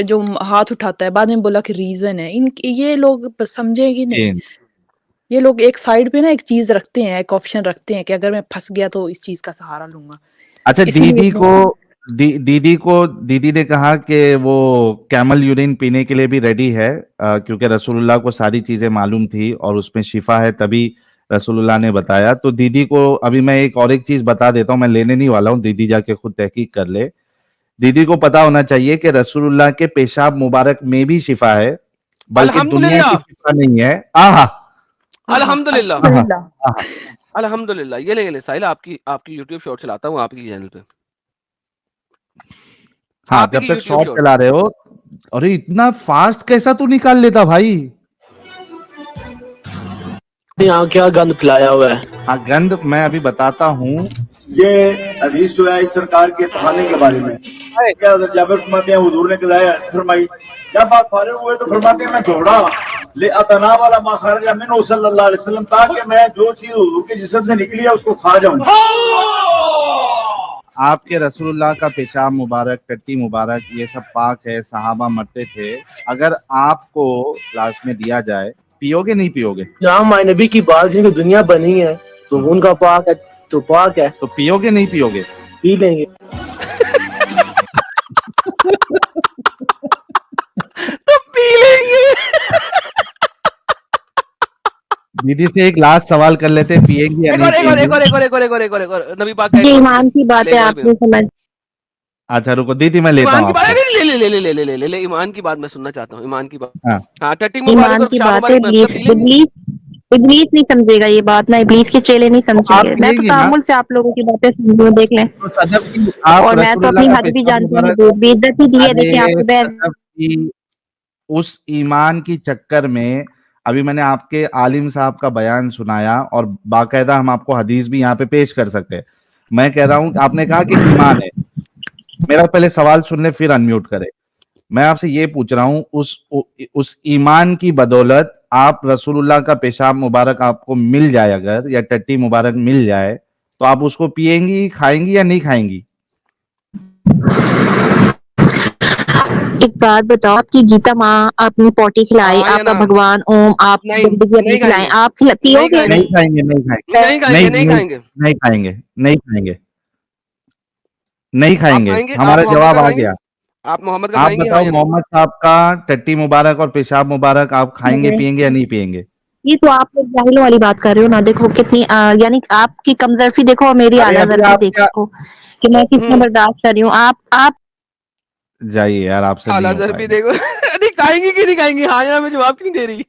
جو ہاتھ اٹھاتا ہے. بعد میں بولا کہ ریزن ہے. یہ لوگ سمجھیں گی نہیں. یہ لوگ ایک سائڈ پہ نا ایک چیز رکھتے ہیں, ایک آپشن رکھتے ہیں کہ اگر میں پھنس گیا تو اس چیز کا سہارا لوں گا. اچھا, اسی لیے دیدی نے کہا کہ وہ کیمل یورین پینے کے لیے بھی ریڈی ہے, کیونکہ رسول اللہ کو ساری چیزیں معلوم تھی اور اس میں شفا ہے, تبھی رسول اللہ نے بتایا. تو دیدی کو ابھی میں ایک چیز بتا دیتا ہوں, میں لینے نہیں والا ہوں, دیدی جا کے خود تحقیق کر لے. دیدی کو پتا ہونا چاہیے کہ رسول اللہ کے پیشاب مبارک میں بھی شفا ہے, बल्कि दुनिया की अल्हम्दुलिल्लाह, शिफा नहीं है। आहा अल्हम्दुलिल्लाह, आहा अल्हम्दुलिल्लाह। आहा। अल्हम्दुलिल्लाह। ये ले साहिल, आपकी यूट्यूब शॉर्ट चलाता हूँ आपकी चैनल पे, हाँ, आप जब की तक यूट्यूब शॉर्ट शॉर्ट। चला रहे हो, अरे इतना फास्ट कैसा तू निकाल लेता भाई? यहाँ क्या गंद फैलाया हुआ है। हाँ, गंद मैं अभी बताता हूँ। ये हदीस जो है इस सरकार के खाने के बारे में है, क्या हज़रत जाबिर फरमाते हैं हुजूर ने कहा फरमाई, जब आप फारिग हुए तो फरमाते हैं मैं दौड़ा ले अतना वाला मा खरजा मिन्हु सल्लल्लाहु अलैहि वसल्लम, ताकि मैं जो चीज हुजूर के जिस्म से निकली है उसको खा जाऊं। आपके रसूलुल्लाह का पेशाब मुबारक, टट्टी मुबारक, ये सब पाक है, सहाबा मरते थे। अगर आपको लास्ट में दिया जाए, पियोगे नहीं पियोगे? जहाँ हमारे नबी की बात जिनकी दुनिया बनी है तो उनका पाक है तो पाक है, तो पियोगे नहीं पियोगे? पी लेंगे। तो पी लेंगे। दीदी से एक लास्ट सवाल कर लेते हैं, पिएंगी या एक नहीं और पिएंगी? नबी पाक का ये एक और ईमान की बात है, ले आपने समझ। अच्छा रुको दीदी, मैं लेता ईमान हूँ की बात आपको। ले ईमान की बात मैं सुनना चाहता हूँ, ईमान की बात। हाँ। हाँ, टट्टी मुबारक ईमान और की पेशाब बात है, मुबारक मतलब इब्लीस पी लेंगे। इब्लीस नहीं समझेगा ये बात ना, इब्लीस के चेले नहीं आप समझेंगे। मैं तो पिएंगी ना? तामुल से आप लोगों की बातें सुन रही हूँ, देख लें। तो सदफ की आप और मैं तो रसूलुल्लाह अपनी का हद भी पेशाब जानती हूँ, मुबारक, बेइज्जती दी है, अरे देखिए आपको बहस। सदफ की उस ईमान की चक्कर में अभी मैंने आपके आलिम साहब का बयान सुनाया और बाकायदा हम आपको हदीस भी यहाँ पे पेश कर सकते हैं। मैं कह रहा हूँ, आपने कहा कि ईमान है, मेरा पहले सवाल सुन ले फिर अनम्यूट करे। मैं आपसे ये पूछ रहा हूँ, उस ईमान की बदौलत आप रसूलुल्लाह का पेशाब मुबारक आपको मिल जाए अगर, या टट्टी मुबारक मिल जाए, तो आप उसको पिएंगी, खाएंगी या नहीं खाएंगी? एक बात बताओ, आपकी गीता माँ आपने पोटी खिलाई, हाँ या आपका ना? भगवान ओम आप नहीं, जिंदगी अपनी नहीं खिलाएं, खाएंगे, आप पियोगे? नहीं खाएंगे, नहीं खाएंगे, नहीं खाएंगे, नहीं खाएंगे। नहीं खाएंगे, नहीं खाएंगे, नहीं आप खाएंगे। खाएंगे, आप हमारा मोहम्मद जवाब का आ खाएंगे, गया। आप मोहम्मद का आप खाएंगे, हाँ बताओ, या नहीं? मोहम्मद साहब का टट्टी मुबारक और पेशाब मुबारक आप खाएंगे, पिएंगे या नहीं पिएंगे? ये तो आप लोग जाहिलों वाली बात कर रहे हो ना। देखो कितनी यानी आपकी कमजोरी देखो और मेरी अरे आला अभी जरफी आप क्या, देखो कि मैं किसने बर्दाश्त कर रही हूँ। आप जाइए यार, आपसे आला नहीं हो जरबी पाएगा। देखो। नहीं खाएंगी कि नहीं खाएंगी, हाँ या ना में जवाब क्यों नहीं दे रही?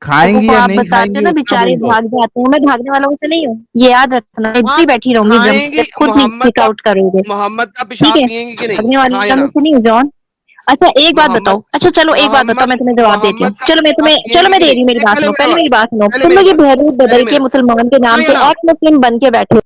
खाएंगी को या आप नहीं बताते हो खाएंगी ना, उतना बेचारे बोल दो। भाग जाते हैं, मैं भागने वालों से नहीं हूँ, ये याद रखना। मैं इधर हाँ, ही बैठी रहूंगी जब खाएंगी, तक खुद नहीं मोहम्मद किक का आउट करोगे, मोहम्मद का ठीक पेशाब है? पिएंगी कि नहीं, भागने हाँ या वालों ना? से नहीं हूँ जॉन। अच्छा एक बात मोहम्मद बताओ, अच्छा चलो एक बात बताओ, मोहम्मद मैं तुम्हें जवाब देती हूँ। मोहम्मद का चलो मैं पेशाब पिएंगी दे कि रही हूँ, मेरी नहीं? बात सुनो, पहले मेरी बात सुनो। पहले तुम मेरी लोग ये बात, बहरूद पहले बदल के मेरी, मुसलमान के नाम हाँ या से ना? एक्स मुस्लिम बन के बैठे।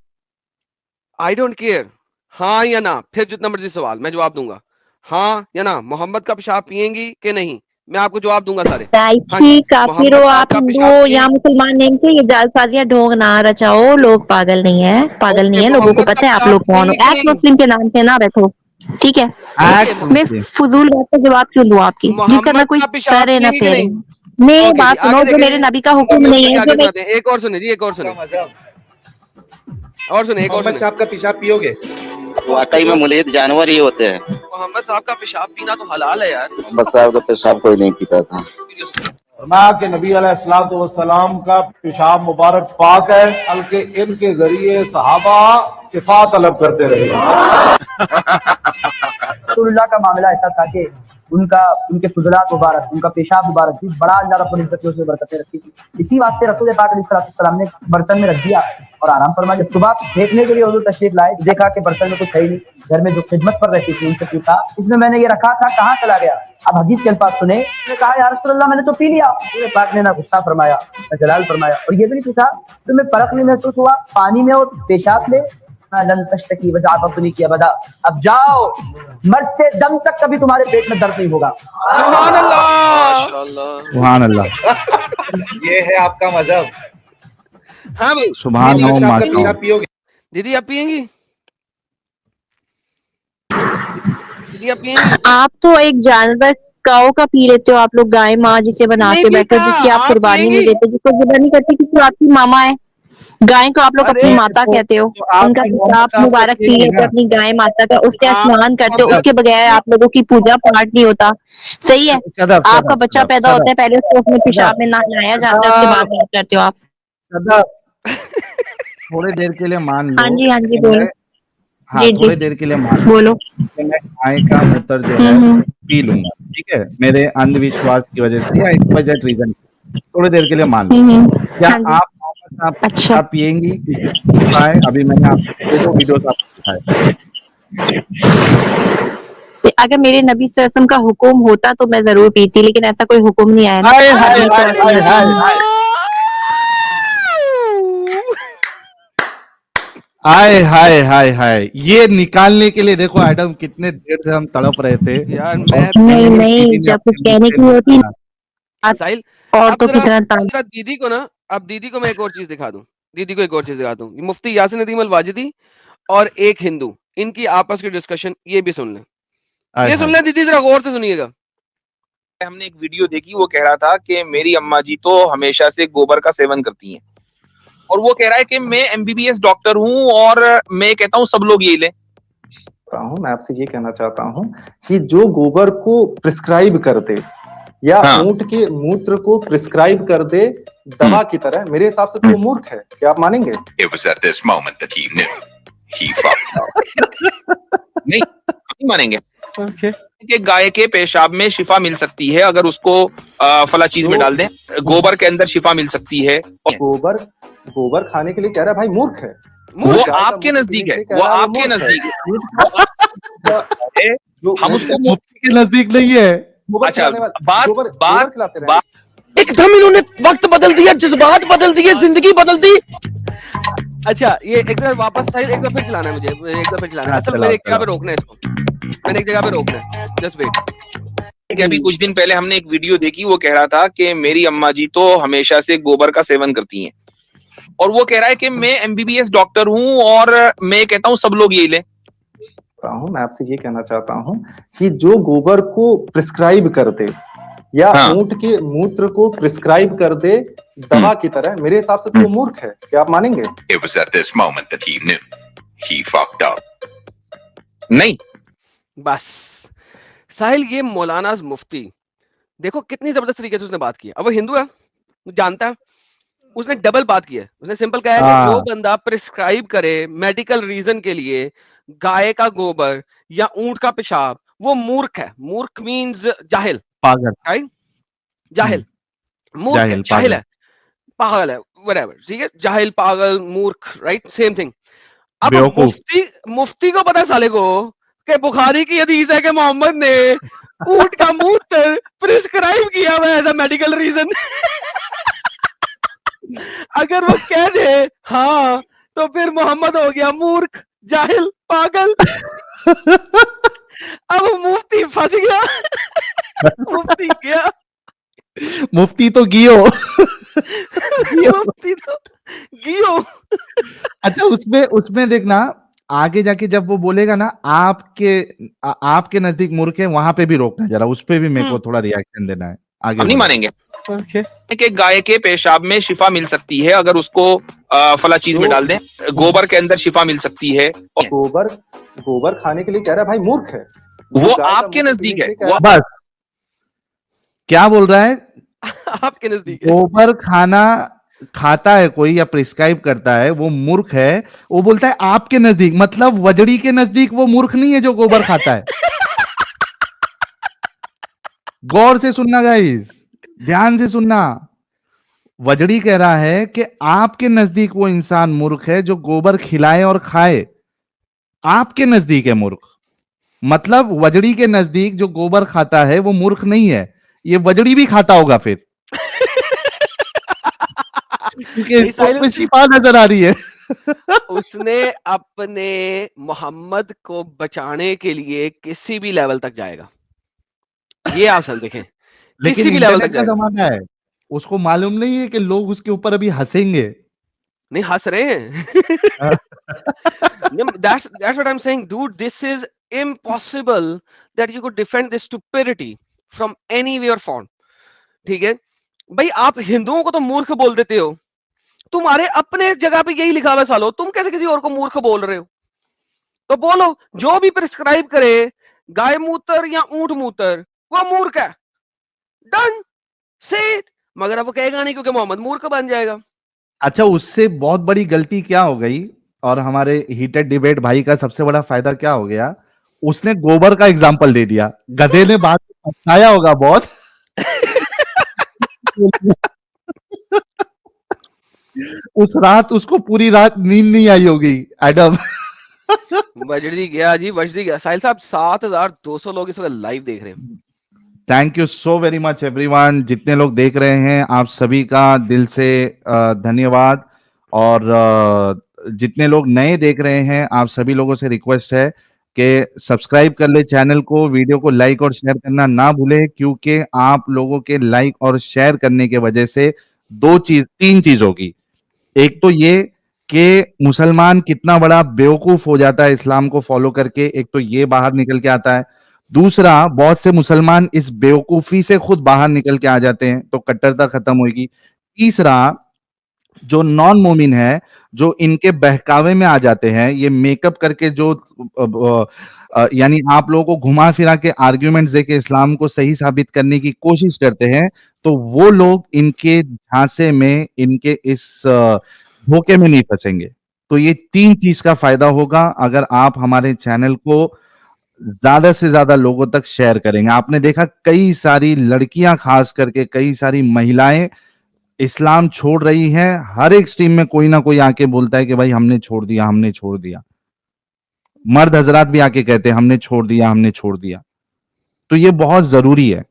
आई डोंट केयर, हाँ या ना? फिर जितना मर्जी सवाल मैं जवाब दूंगा, हाँ या ना? मोहम्मद का पेशाब पिएंगी कि नहीं? मैं आपको जवाब दूंगा सारे। हाँ जी, काफिर हो मोहम्मद साहब आप, का हिंदू पेशाब हो या पिएंगी? मुसलमान नेम से ये जालसाजियां ढोंग ना रचाओ, लोग पागल नहीं है, पागल नहीं ओके, है, लोगों को मोहम्मद का पता है आप पेशाब लोग कौन हो। पिएंगी कि एक्स नहीं? मुस्लिम के नाम से ना बैठो, ठीक है? एक्स मैं मुस्लिम। फजूल बात का जवाब क्यों दूं आपकी, जिसका ना मोहम्मद कोई का पेशाब सर है ना पिएंगी कि पैर है। नहीं? मेरी ओके जी, बात सुनो, आगे जो देखें मेरे जी, नबी का हम हुक्म म्यूट नहीं है, करके जो आगे मैं सुनाते हैं। एक और सुने जी, एक और सुने, और सुने, एक और मोहम्मद सुने। साहब का पेशाब पियोगे? वाकई में मुलीद जानवर ही होते हैं। मोहम्मद साहब का पेशाब पीना तो हलाल है यार। मोहम्मद साहब का पेशाब कोई नहीं पीता था। फरमाया कि नबी अलैहिस्सलाम का पेशाब मुबारक पाक है, बल्कि इनके जरिए सहाबा शिफा तलब करते रहे। रसूलुल्लाह का मामला ऐसा था कि उनके फुजलात मुबारक, उनका पेशाब मुबारक भी बड़ा अल्लाह रब्बुल इज्जत ने उसमें बरकतें रखी थी। इसी वास्ते रसूल पाक अलैहिस्सलाम ने बर्तन में रख दिया और आराम फरमाया। जब सुबह देखने के लिए हुजूर तशरीफ लाए, देखा कि बर्तन में कुछ है ही नहीं। घर में जो खिदमत पर रहती थी उनसे पूछा, इसमें मैंने ये रखा था, कहाँ चला गया? अब हदीस के अल्फाज सुने, उसने कहा या रसूलल्लाह मैंने तो पी लिया। रसूल पाक ने ना गुस्सा फरमाया ना जलाल फरमाया, और ये भी नहीं पूछा तुम्हें फर्क नहीं महसूस हुआ पानी में और पेशाब में? की वजह अपनी की अबदा, अब जाओ, मरते दम तक कभी तुम्हारे पेट में दर्द नहीं होगा। सुभान अल्लाह, माशाअल्लाह, सुभान अल्लाह। ये है आपका मजहब। हाँ भाई, सुभान दीदी, अल्लाह, मोहम्मद साहब का माशाअल्लाह। पेशाब पियोगे? दीदी आप पिएंगी? दीदी आप पिएंगी? आप तो एक जानवर काऊ का पी लेते हो, आप लोग गाय माँ जिसे बना नहीं के बैठे हो, पीता, जिसकी आप आप कुर्बानी नहीं पिएंगी? देते, जिसको जिब्र नहीं करते, क्योंकि आपकी मामा है। गाय को आप लोग अरे अपनी माता तो कहते हो, आप उनका भी मोहम्मद पेशाब साहब का मुबारक पी पिएंगे लेते हो ना? अपनी गाय माता का, उसके आप स्नान करते हो, सदफ, उसके बगैर आप लोगों की पूजा पाठ नहीं होता। सही है? सदफ, आपका सदफ, बच्चा सदफ, पैदा होता सदफ, है, पहले उसको अपने सदफ, पेशाब में नहलाया जाता है, उसके बाद बात करते हो आप। सदफ, थोड़ी देर के लिए मान हाँ लो जी, हाँ जी, कि बोलो। मैं, हाँ जी थोड़ी जी देर के लिए मान लो बोलो। कि मैं गाय का मूत्र जो है हम्म। पी लूंगा, ठीक है, मेरे अंधविश्वास की वजह से या XYZ रीजन, थोड़ी देर के लिए मान लो, क्या आप अच्छा पिएंगी? अभी मैंने आपको 2 वीडियोस आपको दिखाए। अगर मेरे नबी सल्लल्लाहु अलैहि वसल्लम का हुक्म होता तो मैं जरूर पीती, लेकिन ऐसा कोई हुक्म नहीं आया ना। हाय हाय हाय हाय हाय हाय हाय हाय हाय, ये निकालने के लिए देखो एडम कितने देर से हम तड़प रहे थे यार मैं नहीं, जब कुछ कहने की होती साहिल, औरतों की तरह जरा दीदी को ना, अब दीदी को मैं एक और चीज दिखा दूं, दीदी को एक और चीज दिखा दूं, मुफ्ती यासिन नदीम अल-वाजिदी और एक हिंदू, इनकी आपस की डिस्कशन, ये भी सुन लें, ये सुन लें दीदी, जरा गौर से सुनिएगा। हमने एक वीडियो देखी, वो कह रहा था कि मेरी अम्मा जी तो हमेशा से गोबर का सेवन करती हैं, और वो कह रहा है कि मैं MBBS डॉक्टर हूं और मैं कहता हूं सब लोग यही लें। मैं आपसे ये कहना चाहता हूं कि जो गोबर को प्रिस्क्राइब कर दे या ऊंट के मूत्र को प्रिस्क्राइब कर दे दवा की तरह, मेरे हिसाब से तो वो मूर्ख है। क्या आप मानेंगे? It was at this moment that he knew he fucked up. नहीं मानेंगे। कि गाय के पेशाब में शिफा मिल सकती है अगर उसको फला चीज में डाल दें, गोबर के अंदर शिफा मिल सकती है। गोबर खाने के लिए कह रहा है भाई मूर्ख है। वो आपके नजदीक है, वो आपके नजदीक है, हम उसको मुफ्ती के नजदीक नहीं है। अच्छा, बात एकदम इन्होंने वक्त बदल दिया, जज्बात बदल दिए, जिंदगी बदल दी। अच्छा, ये एक बार वापस साहिल, एक बार फिर चलाना है मुझे, एक बार फिर चलाना है। असल में एक जगह पे रोकना है इसको, मैंने एक जगह पे रोकना है, जस्ट वेट। अभी कुछ दिन पहले हमने एक वीडियो देखी, वो कह रहा था कि मेरी अम्मा जी तो हमेशा से गोबर का सेवन करती हैं, और वो कह रहा है कि मैं MBBS डॉक्टर हूं और मैं कहता हूं सब लोग यही लें। मैं आपसे ये कहना चाहता हूं कि जो गोबर को प्रिस्क्राइब कर दे या ऊंट के मूत्र को प्रिस्क्राइब कर दे दवा की तरह, मेरे हिसाब से तो वो मूर्ख है। क्या आप मानेंगे? It was at this moment that he knew he fucked up. नहीं, बस साहिल, ये मौलाना मुफ्ती देखो कितनी जबरदस्त तरीके से उसने बात की है। अब वो हिंदू है, जानता है, उसने डबल बात की है। उसने सिंपल कहा है कि जो बंदा प्रिस्क्राइब करे मेडिकल रीजन के लिए गाय का गोबर या ऊंट का पेशाब, वो मूर्ख है। मूर्ख मींस जाहिल, पागल, राइट? जाहिल, मूर्ख, जाहिल है, पागल है, व्हाटएवर, ठीक है? जाहिल, पागल, मूर्ख, राइट? Same thing. अब मुफ्ती को पता है साले को कि बुखारी की हदीस है कि मोहम्मद ने ऊंट का मूत्र प्रिस्क्राइब किया हुआ एज अ मेडिकल रीजन। अगर वो कह दे हाँ, तो फिर मोहम्मद हो गया मूर्ख, जाहिल, पागल। अब मुफ्ती फंस गया। मुफ्ती गया, मुफ्ती तो गियो। मुफ्ती तो गियो। अच्छा, उसमें देखना आगे जाके जब वो बोलेगा ना आपके नजदीक मूर्ख है, वहां पे भी रोकना जरा, उस पे भी मेरे को थोड़ा रिएक्शन देना है। आगे हम नहीं मानेंगे कि गाय के पेशाब में शिफा मिल सकती है अगर उसको फला चीज में डाल दें, गोबर के अंदर शिफा मिल सकती है। गोबर खाने के लिए कह रहा है भाई मूर्ख है। वो आपके नजदीक है। बस क्या बोल रहा है? आपके नजदीक है। गोबर खाना खाता है कोई या प्रिस्क्राइब करता है, वो मूर्ख है। वो बोलता है आपके नजदीक, मतलब वजड़ी के नजदीक वो मूर्ख नहीं है जो गोबर खाता है। गौर से सुनना गाइस, ध्यान से सुनना। वजड़ी कह रहा है कि आपके नजदीक वो इंसान मूर्ख है जो गोबर खिलाए और खाए। आपके नजदीक है मूर्ख, मतलब वजड़ी के नजदीक जो गोबर खाता है वो मूर्ख नहीं है। ये वजड़ी भी खाता होगा फिर, क्योंकि इसको शिफा नजर आ रही है। उसने अपने मोहम्मद को बचाने के लिए किसी भी लेवल तक जाएगा, ये आप सब देखें। लेकिन किसी भी लेवल तक का जमाना है, उसको मालूम नहीं है कि लोग उसके ऊपर अभी हंसेंगे। नहीं हंस रहे हैं। that's what I'm saying, dude. This is impossible that you could defend this stupidity from any way or form. ठीक है भाई, आप हिंदुओं को तो मूर्ख बोल देते हो, तुम्हारे अपने जगह पे यही लिखा हुआ सालो, तुम कैसे किसी और को मूर्ख बोल रहे हो? तो बोलो जो भी प्रिस्क्राइब करे गाय मूत्र या ऊंट मूत्र, वो मूर्ख है। डन, से मगर अब वो कहेगा नहीं क्योंकि मोहम्मद मूर्ख बन जाएगा। अच्छा, उससे बहुत बड़ी गलती क्या हो गई, और हमारे हीटेड डिबेट भाई का सबसे बड़ा फायदा क्या हो गया? उसने गोबर का एग्जाम्पल दे दिया। गधे ने बात आया होगा बहुत। उस रात उसको पूरी रात नींद नहीं आई होगी एडम। बजरी गया जी, बजरी गया। साहिल साहब 7,200 लोग इस वक्त लाइव देख रहे हैं। Thank you so very much everyone, जितने लोग देख रहे हैं आप सभी का दिल से धन्यवाद। और जितने लोग नए देख रहे हैं आप सभी लोगों से रिक्वेस्ट है कि सब्सक्राइब कर ले चैनल को, वीडियो को लाइक और शेयर करना ना भूले, क्योंकि आप लोगों के लाइक और शेयर करने के वजह से तीन चीज होगी। एक तो ये कि मुसलमान कितना बड़ा बेवकूफ हो जाता है इस्लाम को फॉलो करके, एक तो ये बाहर निकल के आता है। दूसरा, बहुत से मुसलमान इस बेवकूफी से खुद बाहर निकल के आ जाते हैं, तो कट्टरता खत्म होगी। तीसरा, जो नॉन मोमिन है, जो इनके बहकावे में आ जाते हैं, ये मेकअप करके जो यानी आप लोगों को घुमा फिरा के आर्ग्यूमेंट्स देके इस्लाम को सही साबित करने की कोशिश करते हैं, तो वो लोग इनके झांसे में, इनके इस धोखे में नहीं फंसेंगे। तो ये तीन चीज का फायदा होगा अगर आप हमारे चैनल को ज्यादा से ज्यादा लोगों तक शेयर करेंगे। आपने देखा कई सारी लड़कियां, खास करके कई सारी महिलाएं इस्लाम छोड़ रही हैं। हर एक स्ट्रीम में कोई ना कोई आके बोलता है कि भाई हमने छोड़ दिया, हमने छोड़ दिया। मर्द हजरात भी आके कहते हैं हमने छोड़ दिया, हमने छोड़ दिया। तो ये बहुत जरूरी है